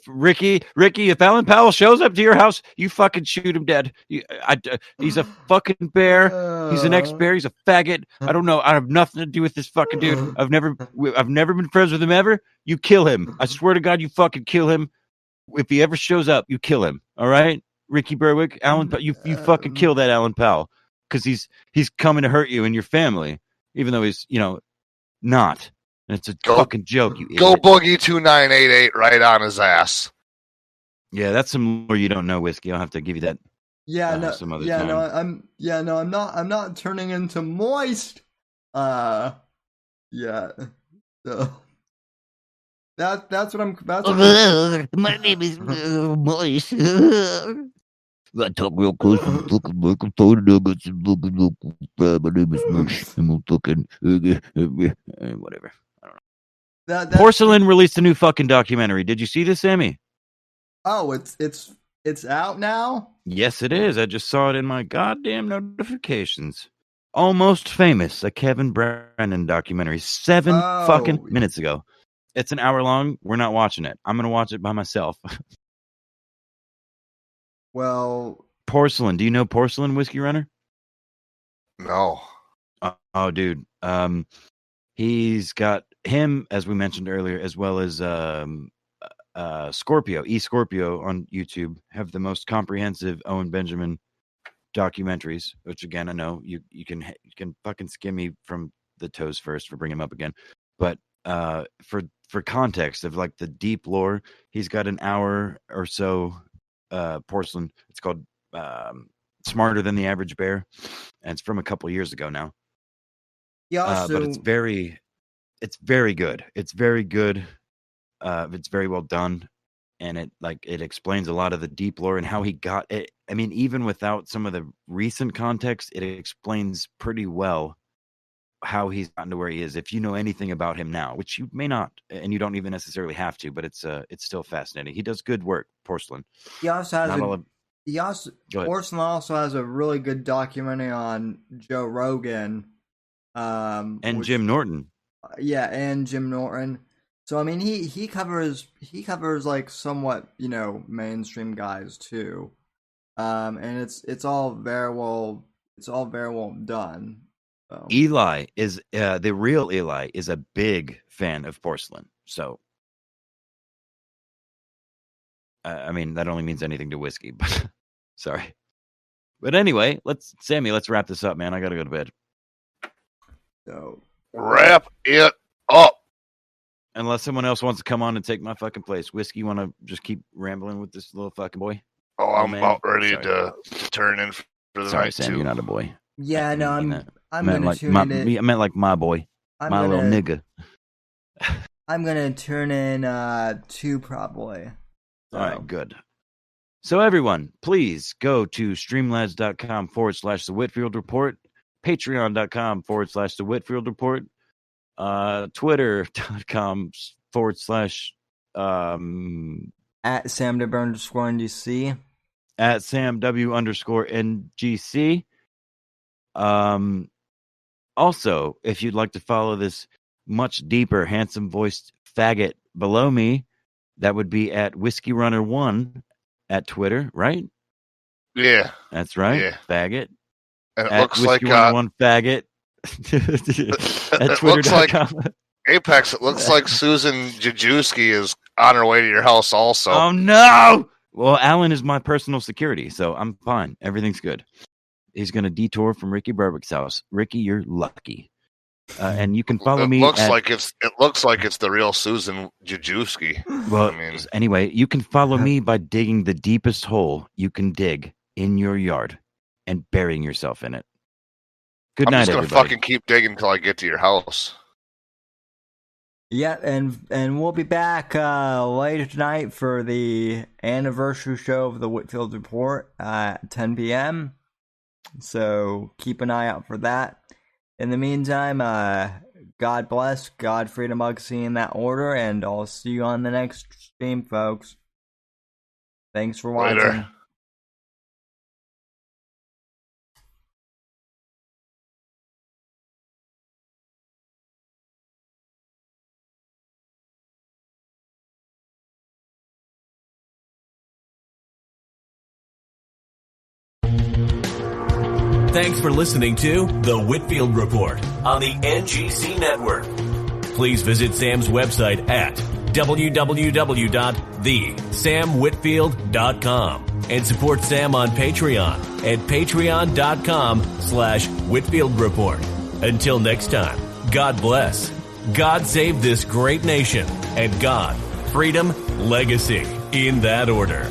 Ricky, if Alan Powell shows up to your house, you fucking shoot him dead. He's a fucking bear. He's an ex-bear. He's a faggot. I don't know. I have nothing to do with this fucking dude. I've never been friends with him ever. You kill him. I swear to God, you fucking kill him. If he ever shows up, you kill him. All right, Ricky Berwick, Alan, you fucking kill that Alan Powell. Because he's coming to hurt you and your family, even though he's not. And it's a fucking joke. You go idiot. Boogie 2988 right on his ass. Yeah, that's some more you don't know, Whiskey. I'll have to give you that. Yeah, some other time. I'm not turning into moist. Yeah. So that's what I'm. My name is Moist. I talk real close and fucking microphone and I got some fucking my name is Merch. I'm a fucking whatever. I don't know. Porcelain released a new fucking documentary. Did you see this, Sammy? Oh, it's out now? Yes, it is. I just saw it in my goddamn notifications. Almost Famous, a Kevin Brennan documentary, 7 fucking minutes ago. It's an hour long. We're not watching it. I'm gonna watch it by myself. Well, Porcelain. Do you know Porcelain, Whiskey Runner? No. Oh, dude. He's got him, as we mentioned earlier, as well as Scorpio on YouTube, have the most comprehensive Owen Benjamin documentaries. Which again, I know you can fucking skim me from the toes first for bringing him up again, but for context of like the deep lore, he's got an hour or so. Porcelain. It's called Smarter Than the Average Bear, and it's from a couple years ago now. Yeah, but it's very good. It's very good. It's very well done, and it explains a lot of the deep lore and how he got it. I mean, even without some of the recent context, it explains pretty well how he's gotten to where he is. If you know anything about him now, which you may not, and you don't even necessarily have to, but it's still fascinating. He does good work, Porcelain. Porcelain also has a really good documentary on Joe Rogan, and Jim Norton. Yeah, and Jim Norton. So I mean, he covers like somewhat, you know, mainstream guys too, and it's all very well done. So. Eli is the real Eli is a big fan of porcelain. So, I mean, that only means anything to whiskey, but sorry. But anyway, let's wrap this up, man. I gotta go to bed. So wrap it up. Unless someone else wants to come on and take my fucking place. Whiskey, you want to just keep rambling with this little fucking boy? Oh, I'm about ready to turn in for the night, Sam, too. you're not a boy. Yeah, no, I'm gonna like tune in. I meant like my boy, little nigga. I'm gonna turn in 2 probably. So. All right, good. So everyone, please go to streamlabs.com/The Whitfield Report, patreon.com/The Whitfield Report, twitter.com/ at SamW_NGC. At SamW_NGC. Also, if you'd like to follow this much deeper, handsome voiced faggot below me, that would be at WhiskeyRunnerONE at Twitter, right? Yeah. That's right. Yeah. Faggot. And it at looks like one faggot. At Twitter.com. Apex, it looks like Susan Jajewski is on her way to your house also. Oh no! Well, Alan is my personal security, so I'm fine. Everything's good. He's going to detour from Ricky Berwick's house. Ricky, you're lucky. And you can follow me. It looks like it's the real Susan Jajewski. Well, anyway, you can follow me by digging the deepest hole you can dig in your yard and burying yourself in it. Good night, everybody. I'm just going to fucking keep digging until I get to your house. Yeah, and we'll be back later tonight for the anniversary show of the Whitfield Report at 10 p.m. So keep an eye out for that. In the meantime, God bless, God, freedom, Mugsy in that order, and I'll see you on the next stream, folks. Thanks for watching. Later. Thanks for listening to The Whitfield Report on the NGC Network. Please visit Sam's website at www.thesamwhitfield.com and support Sam on Patreon at patreon.com/Whitfield Report. Until next time, God bless, God save this great nation, and God, freedom, legacy, in that order.